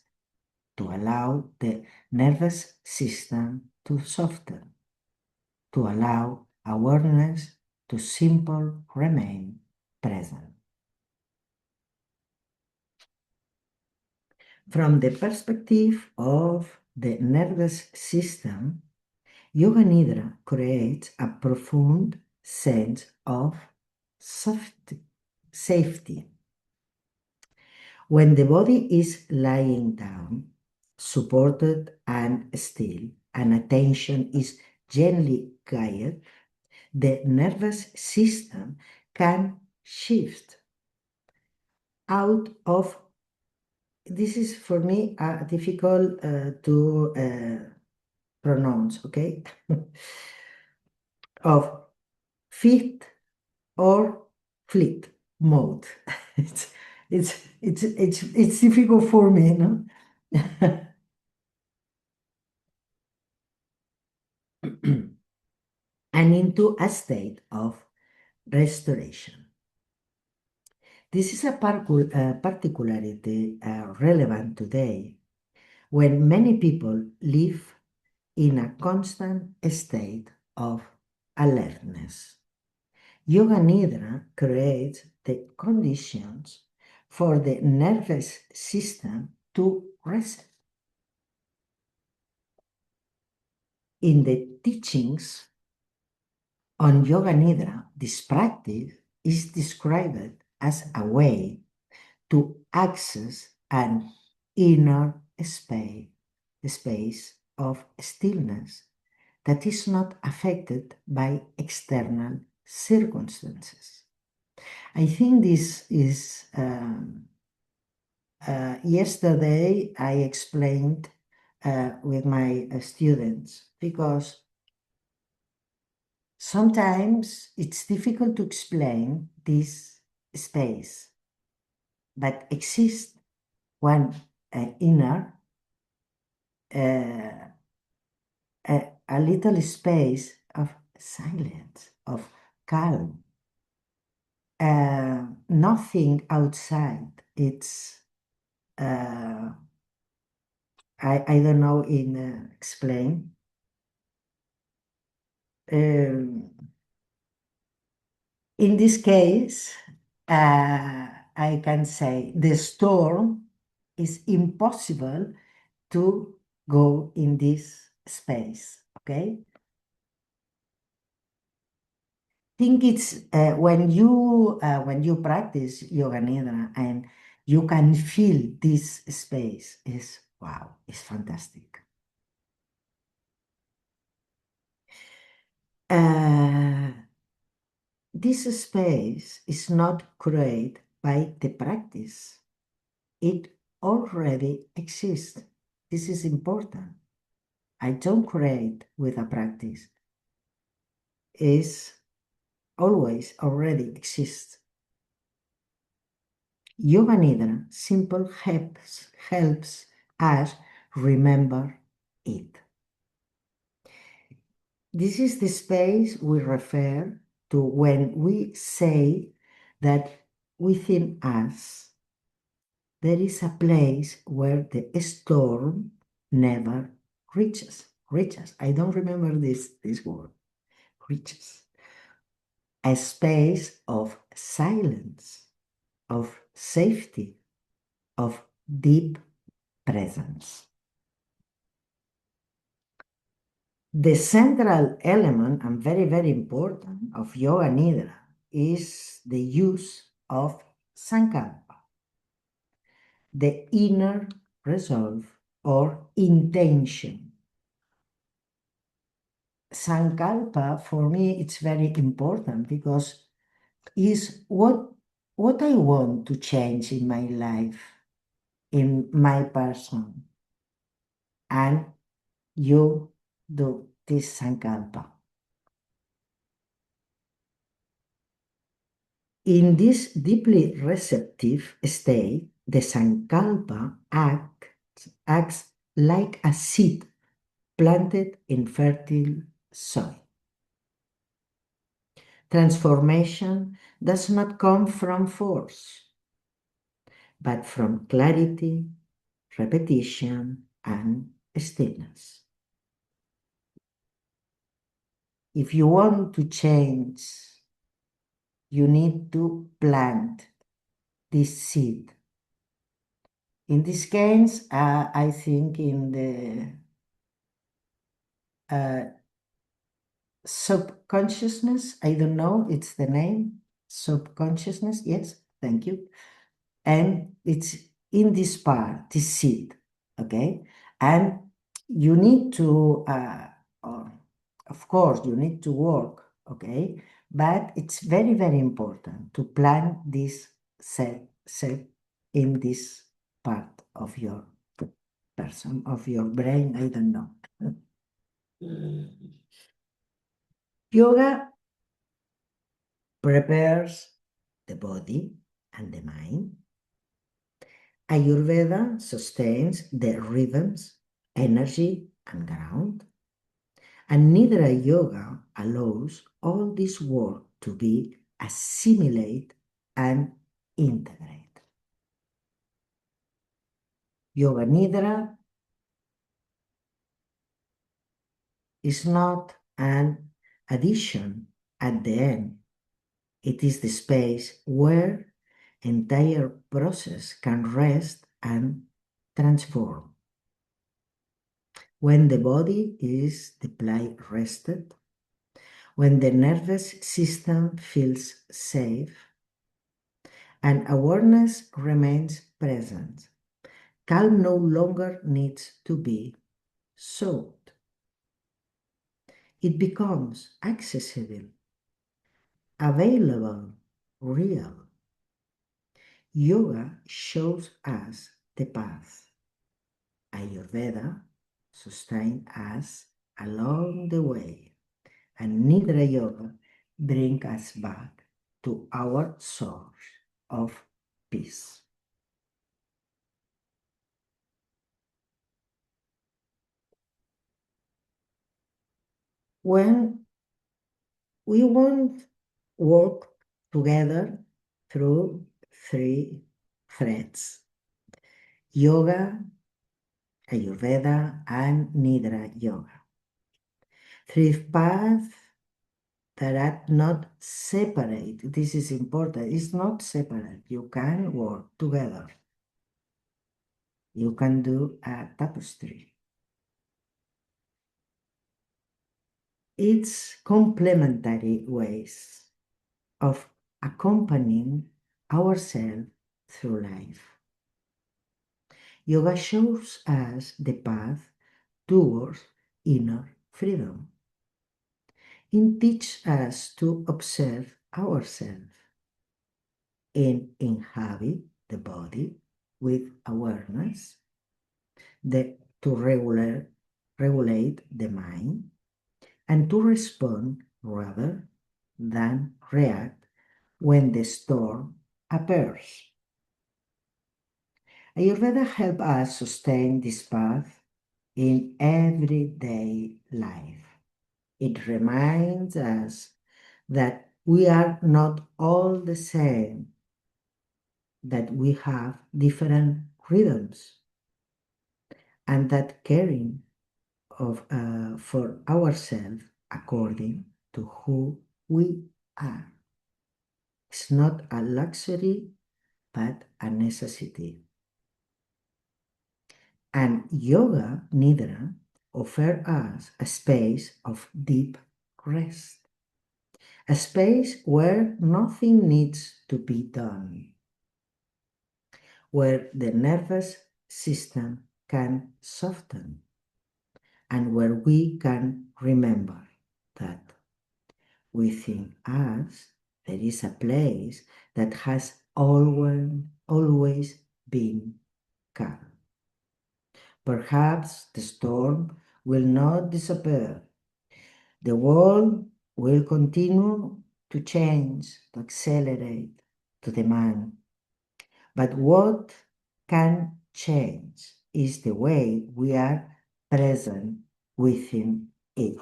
to allow the nervous system to soften, to allow awareness to simply remain present. From the perspective of the nervous system, Yoga Nidra creates a profound sense of safety. When the body is lying down, supported and still, and attention is gently guided, the nervous system can shift out of, this is for me difficult to pronounce, okay? Of fit or flit mode. It's difficult for me, no? And into a state of restoration. This is a particularity relevant today when many people live in a constant state of alertness. Yoga Nidra creates the conditions for the nervous system to reset. In the teachings on Yoga Nidra, this practice is described as a way to access an inner space of stillness that is not affected by external circumstances. I think this is, yesterday I explained with my students, because sometimes it's difficult to explain this space, but exists one inner, a little space of silence, of calm. Nothing outside. It's, I don't know in explain. In this case, I can say the storm is impossible to go in this space, okay? Think it's when you practice Yoga Nidra and you can feel this space, is wow, it's fantastic. This space is not created by the practice. It already exists. This is important. I don't create with a practice. It's always already exists. Yoga Nidra simple helps us remember it. This is the space we refer to when we say that within us there is a place where the storm never reaches. I don't remember this word. Reaches. A space of silence, of safety, of deep presence. The central element, and very, very important, of Yoga Nidra is the use of Sankalpa, the inner resolve or intention. Sankalpa, for me, it's very important because is what I want to change in my life, in my person, and you do this Sankalpa. In this deeply receptive state, the Sankalpa acts like a seed planted in fertile soil. Transformation does not come from force, but from clarity, repetition, and stillness. If you want to change, you need to plant this seed In this case, I think in the subconsciousness, I don't know, it's the name, subconsciousness, yes, thank you. And it's in this part, this seed, okay? And you need to, of course, you need to work, okay? But it's very, very important to plant this set in this part of your person, of your brain, I don't know. Yoga prepares the body and the mind. Ayurveda sustains the rhythms, energy, and ground. And Nidra yoga allows all this work to be assimilated and integrated. Yoga Nidra is not an addition at the end. It is the space where entire process can rest and transform. When the body is deeply rested, when the nervous system feels safe, and awareness remains present, calm no longer needs to be sought. It becomes accessible, available, real. Yoga shows us the path. Ayurveda sustains us along the way, and Nidra Yoga brings us back to our source of peace. When we want to work together through three threads: yoga, Ayurveda, and Nidra Yoga. Three paths that are not separate. This is important. It's not separate. You can work together. You can do a tapestry. It's complementary ways of accompanying ourselves through life. Yoga shows us the path towards inner freedom. It teaches us to observe ourselves and inhabit the body with awareness, to regulate the mind, and to respond rather than react when the storm appears. Ayurveda helps us sustain this path in everyday life. It reminds us that we are not all the same, that we have different rhythms, and that caring for ourselves according to who we are is not a luxury but a necessity. And Yoga Nidra offers us a space of deep rest, a space where nothing needs to be done, where the nervous system can soften, and where we can remember that within us there is a place that has always been calm. Perhaps the storm will not disappear. The world will continue to change, to accelerate, to demand. But what can change is the way we are present within it.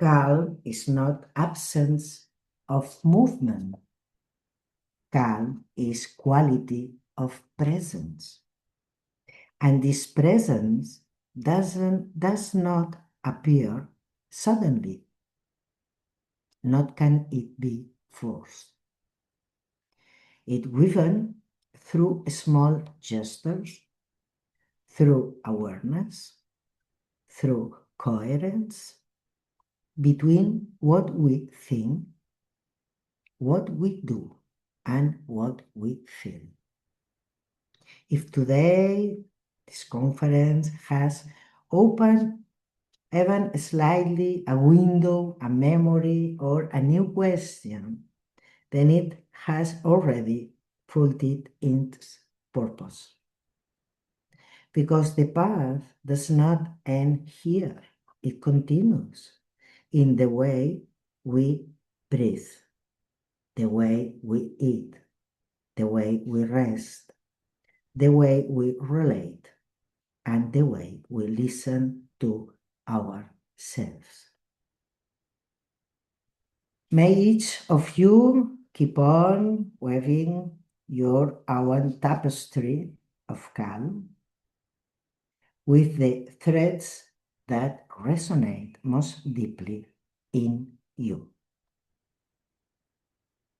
Calm is not absence of movement. Calm is quality of presence. And this presence does not appear suddenly, nor can it be forced. It woven through small gestures, through awareness, through coherence between what we think, what we do, and what we feel. If today this conference has opened even slightly a window, a memory, or a new question, then it has already fulfilled its purpose. Because the path does not end here, it continues in the way we breathe, the way we eat, the way we rest, the way we relate, and the way we listen to ourselves. May each of you keep on weaving your own tapestry of calm with the threads that resonate most deeply in you.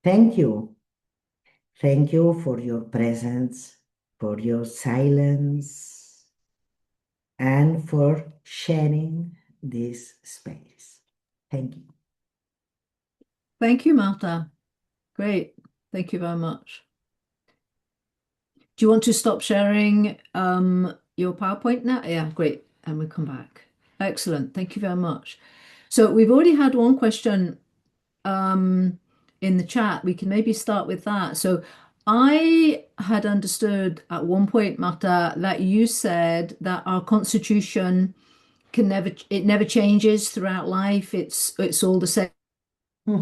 Thank you. Thank you for your presence, for your silence, and for sharing this space. Thank you. Thank you, Marta. Great. Thank you very much. Do you want to stop sharing your PowerPoint now? Yeah, great. And we'll come back. Excellent. Thank you very much. So we've already had one question in the chat. We can maybe start with that. So I had understood at one point, Marta, that you said that our constitution never changes throughout life. It's all the same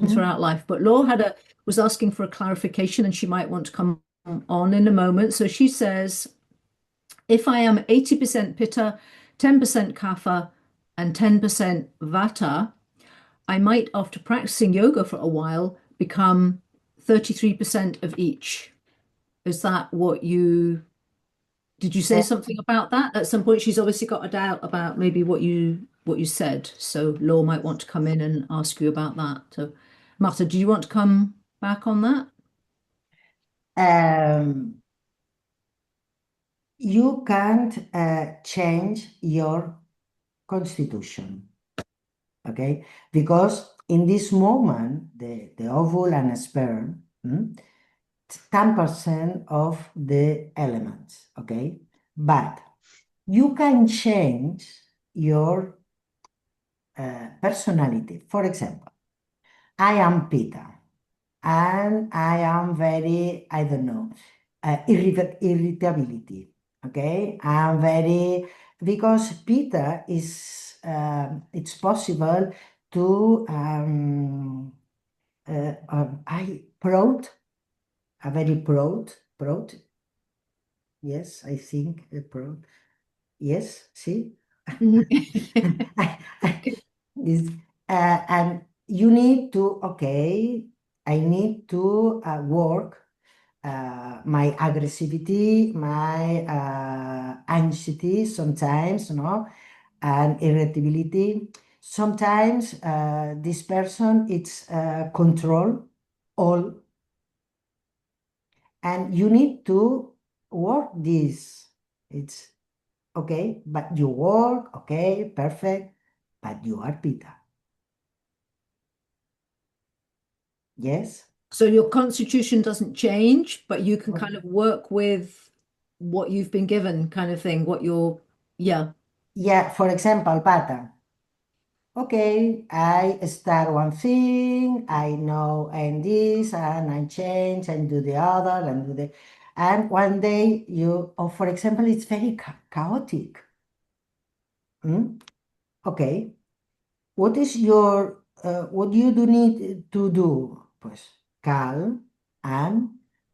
throughout life. But Laura was asking for a clarification, and she might want to come on in a moment. So she says, if I am 80% Pitta, 10% Kapha, and 10% Vata, I might, after practicing yoga for a while, become 33% of each. Is that what did you say something about that? At some point, she's obviously got a doubt about maybe what you said. So Laura might want to come in and ask you about that. So Marta, do you want to come back on that? You can't change your constitution, okay? Because in this moment, the ovule and sperm, 10% of the elements, okay? But you can change your personality. For example, I am Pitta, and I am very, I don't know, irritability, okay? I'm very, because Pitta is, it's possible to, proud, a very proud, yes, I think proud, yes, see? Is, and you need to, okay, I need to work my aggressivity, my anxiety sometimes, and irritability. Sometimes this person, it's control all, and you need to work this. It's okay, but you work, okay, perfect, but you are Pitta. Yes? So your constitution doesn't change, but you can kind of work with what you've been given, kind of thing, yeah. Yeah, for example, Vata. Okay, I start one thing, I know and this, and I change and do the other and do the, and one day or for example, it's very chaotic. Okay, what is what you do need to do? Pues calm and,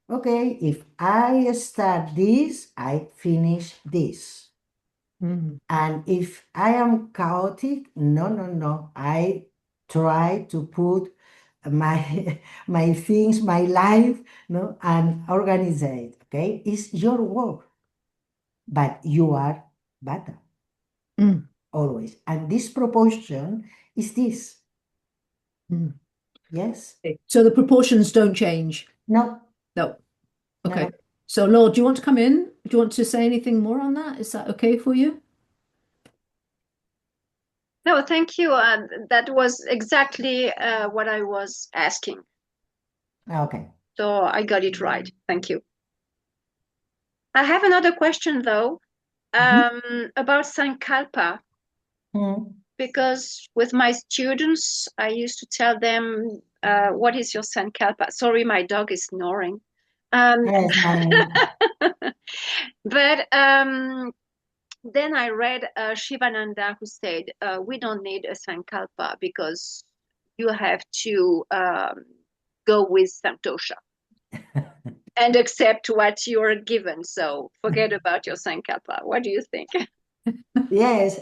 okay, if I start this, I finish this. And if I am chaotic, no, I try to put my my things, my life, and organize it. Okay, it's your work, but you are better always. And this proportion is this. Yes. Okay. So the proportions don't change. No. No. Okay. No. So, Lord, do you want to come in? Do you want to say anything more on that? Is that okay for you? No, thank you. That was exactly what I was asking. Okay. So I got it right. Thank you. I have another question though, about Sankalpa, because with my students, I used to tell them, what is your Sankalpa? Sorry, my dog is snoring. Yes, But then I read Shivananda, who said, we don't need a Sankalpa because you have to go with Santosha and accept what you're given. So forget about your Sankalpa. What do you think? yes,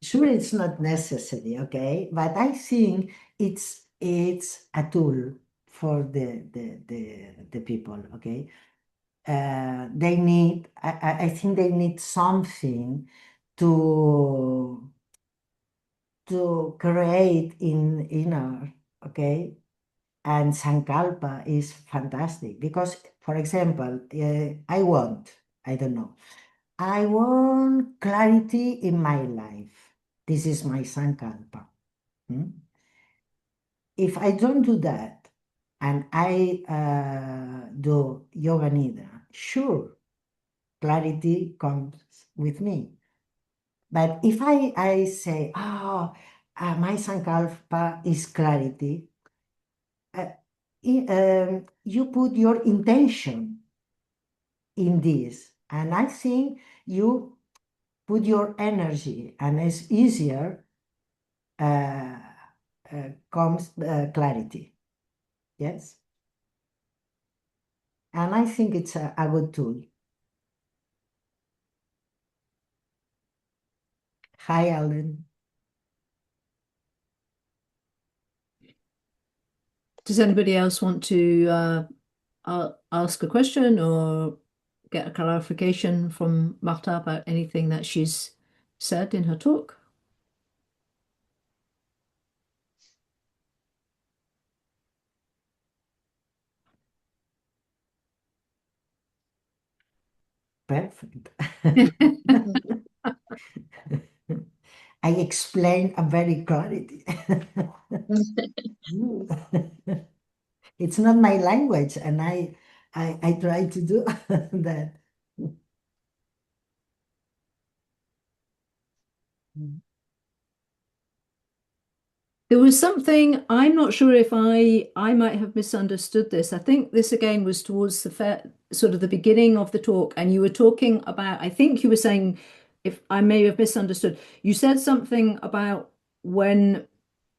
sure, it's not necessary, okay, but I think it's a tool for the people, okay. They need, I think they need something to create in inner, okay? And Sankalpa is fantastic because, for example, I don't know, I want clarity in my life. This is my Sankalpa. If I don't do that and I do Yoga Nidra, sure, clarity comes with me. But if I say, my Sankalpa is clarity, you put your intention in this. And I think you put your energy, and it's easier, comes clarity. Yes. And I think it's a good tool. Hi, Alan. Does anybody else want to ask a question or get a clarification from Marta about anything that she's said in her talk? Perfect. I explained a very clarity. It's not my language, and I try to do that. There was something, I'm not sure if I might have misunderstood this. I think this again was towards the sort of the beginning of the talk, and you were talking about, I think you were saying, if I may have misunderstood, you said something about when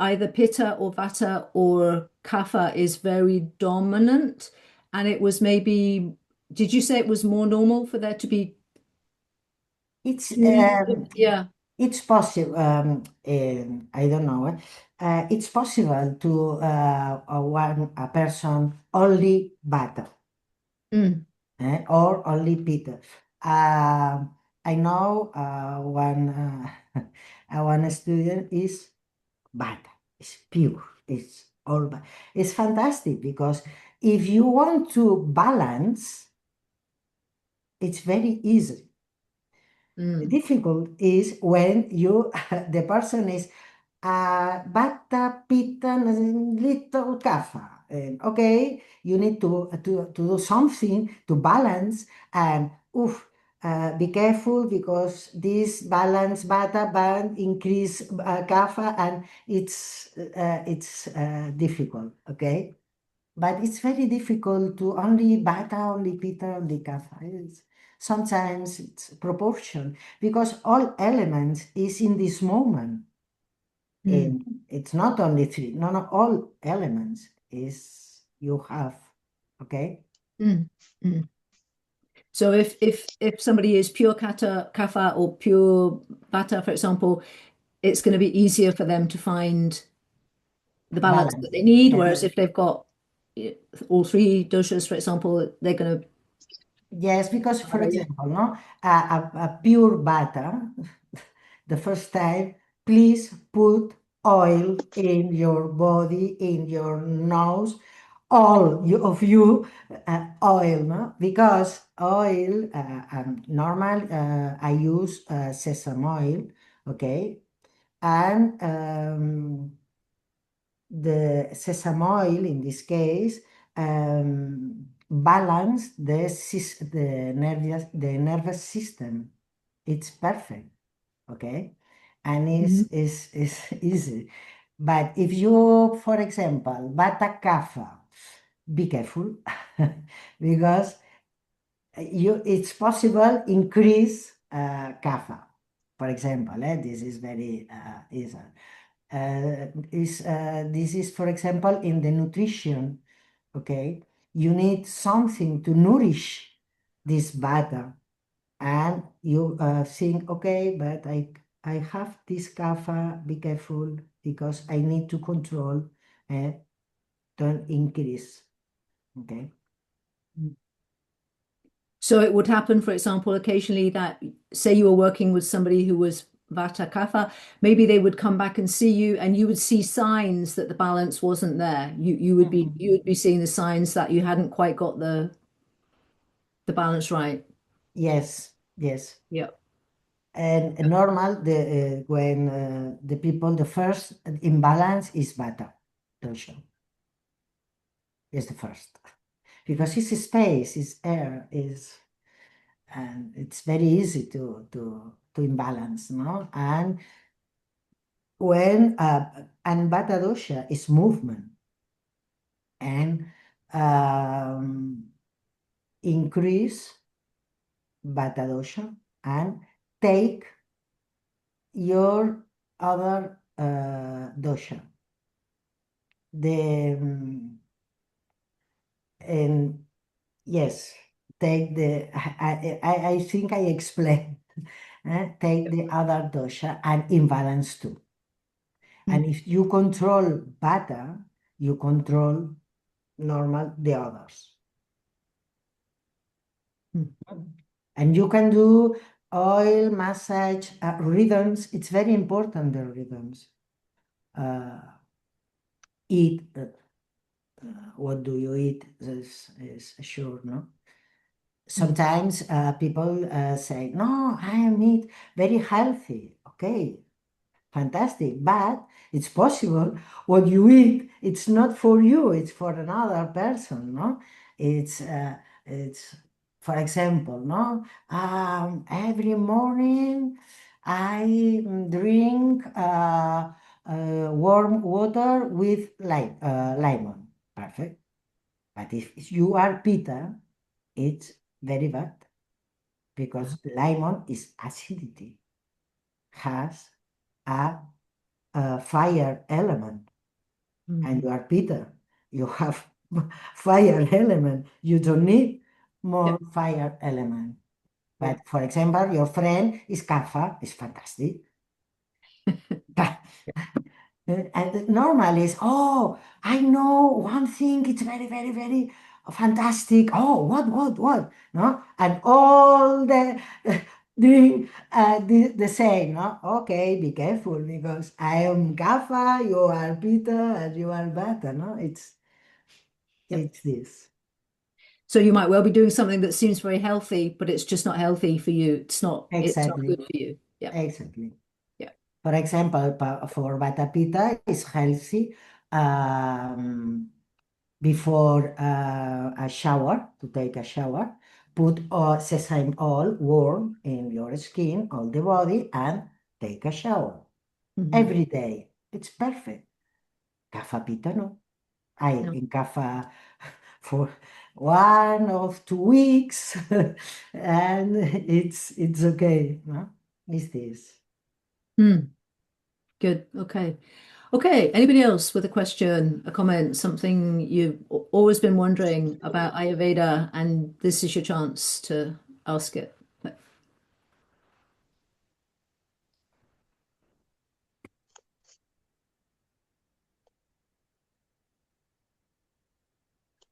either Pitta or Vata or Kapha is very dominant, and it was maybe, did you say it was more normal for there to be It's yeah. it's possible. I don't know. It's possible to a person only Vata, or only Pitta. I know one student is Vata. It's pure. It's all. It's fantastic because if you want to balance, it's very easy. The difficult is when you the person is Vata, Pitta, little Kapha. Okay, you need to do something to balance, and be careful because this balance Vata band increase Kapha, and it's difficult. Okay, but it's very difficult to only Vata, only Pitta, only Kapha. Sometimes it's proportion because all elements is in this moment. And it's not only three, no, all elements is you have, okay? So if somebody is pure Kapha or pure Vata, for example, it's going to be easier for them to find the balance that Balance. they need. Yes. Whereas if they've got all three doshas, for example, they're going to. Yes, because for example, no, a pure Vata, the first time, please put oil in your body, in your nose, of you oil, no? Because oil, normal, I use sesame oil, okay? And the sesame oil, in this case, balance the nervous system. It's perfect, okay? And is easy. But if you, for example, Vata Kapha, be careful because it's possible increase kapha. For example, this is very easy. This is, for example, in the nutrition, okay? You need something to nourish this vata, and you think, okay, but I have this kapha, be careful because I need to control, don't increase, okay? So it would happen, for example, occasionally that, say you were working with somebody who was Vata Kapha, maybe they would come back and see you, and you would see signs that the balance wasn't there. You would be seeing the signs that you hadn't quite got the balance right. Yes, yes. Yeah. And normal, when the people, the first imbalance is Vata dosha. Is the first. Because it's space, it's air, and it's very easy to imbalance, no? And when and Vata dosha is movement, and increase Vata dosha and take your other dosha. And yes, take I think I explained. Take the other dosha and imbalance too. And if you control Vata, you control normal the others. And you can do oil, massage, rhythms. It's very important, the rhythms. Eat, what do you eat is sure, no? Sometimes people say, no, I am eat very healthy. Okay, fantastic. But it's possible what you eat, it's not for you, it's for another person, no? It's, for example, no? Every morning I drink warm water with lemon. Perfect. But if you are Pitta, it's very bad because lemon is acidity, has a fire element, and you are Pitta. You have fire element. You don't need more fire element. But for example, your friend is Kapha, is fantastic. And normal is, oh, I know one thing, it's very, very, very fantastic. Oh, what? No? And all the doing the same, no? Okay, be careful because I am Kapha, you are Pitta, and you are Vata, no? It's this. So you might well be doing something that seems very healthy, but it's just not healthy for you. It's not Exactly. good for you. Yeah. Exactly. Yeah. For example, for Vata Pitta, it's healthy before a shower, to take a shower, put sesame oil warm in your skin, all the body, and take a shower every day. It's perfect. Kapha Pitta, no. No. In Kapha for 1 or 2 weeks, and it's okay, no? It's this. Good. Okay. Okay. Anybody else with a question, a comment, something you've always been wondering about Ayurveda, and this is your chance to ask it.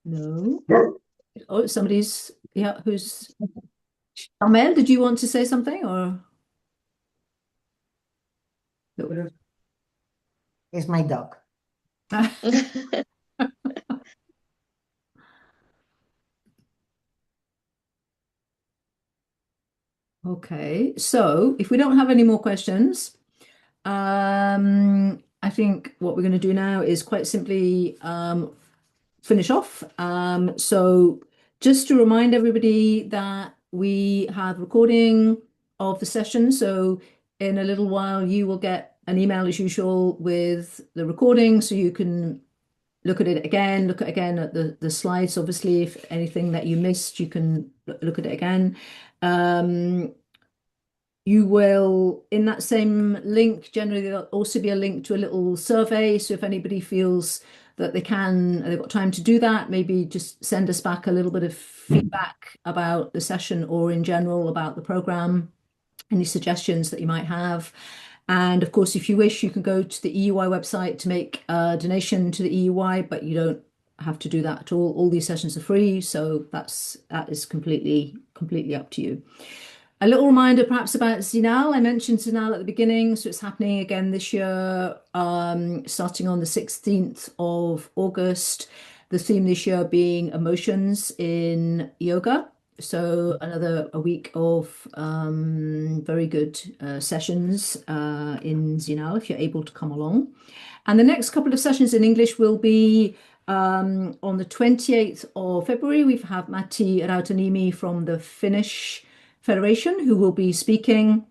No. Oh, somebody's, yeah, who's Amel, did you want to say something or? No. It's my dog. Okay, so if we don't have any more questions, I think what we're going to do now is quite simply finish off. So just to remind everybody that we have recording of the session. So in a little while, you will get an email as usual with the recording, so you can look at it again, look at again at the slides. Obviously, if anything that you missed, you can look at it again. You will, in that same link, generally there'll also be a link to a little survey. So if anybody feels that they've got time to do that, maybe just send us back a little bit of feedback about the session or in general about the program, any suggestions that you might have. And of course, if you wish, you can go to the EUI website to make a donation to the EUI, but you don't have to do that at all. All these sessions are free, so that is completely up to you. A little reminder perhaps about Zinal. I mentioned Zinal at the beginning, so it's happening again this year, starting on the 16th of August. The theme this year being emotions in yoga. So a week of very good sessions in Zinal if you're able to come along. And the next couple of sessions in English will be on the 28th of February. We have Matti Rautanimi from the Finnish Federation, who will be speaking,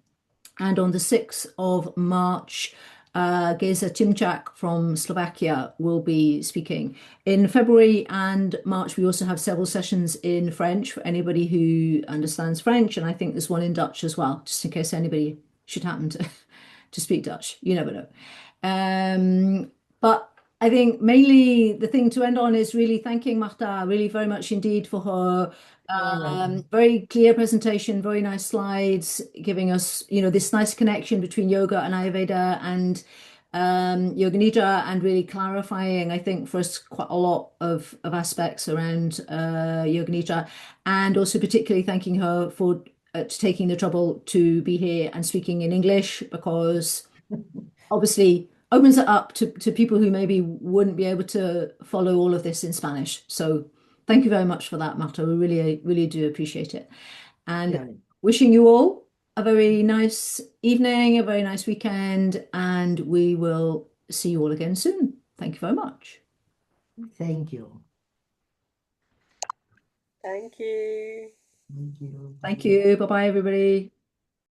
and on the 6th of March, Geza Timchak from Slovakia will be speaking. In February and March, we also have several sessions in French for anybody who understands French, and I think there's one in Dutch as well, just in case anybody should happen to speak Dutch. You never know. But I think mainly the thing to end on is really thanking Marta really very much indeed for her very clear presentation, very nice slides, giving us, this nice connection between yoga and Ayurveda and Yoga Nidra, and really clarifying, I think, for us quite a lot of aspects around Yoga Nidra, and also particularly thanking her for taking the trouble to be here and speaking in English, because obviously opens it up to people who maybe wouldn't be able to follow all of this in Spanish. So thank you very much for that, Marta. We really do appreciate it. And wishing you all a very nice evening, a very nice weekend, and we will see you all again soon. Thank you very much. Thank you. Thank you. Thank you. Thank you. Bye-bye, everybody.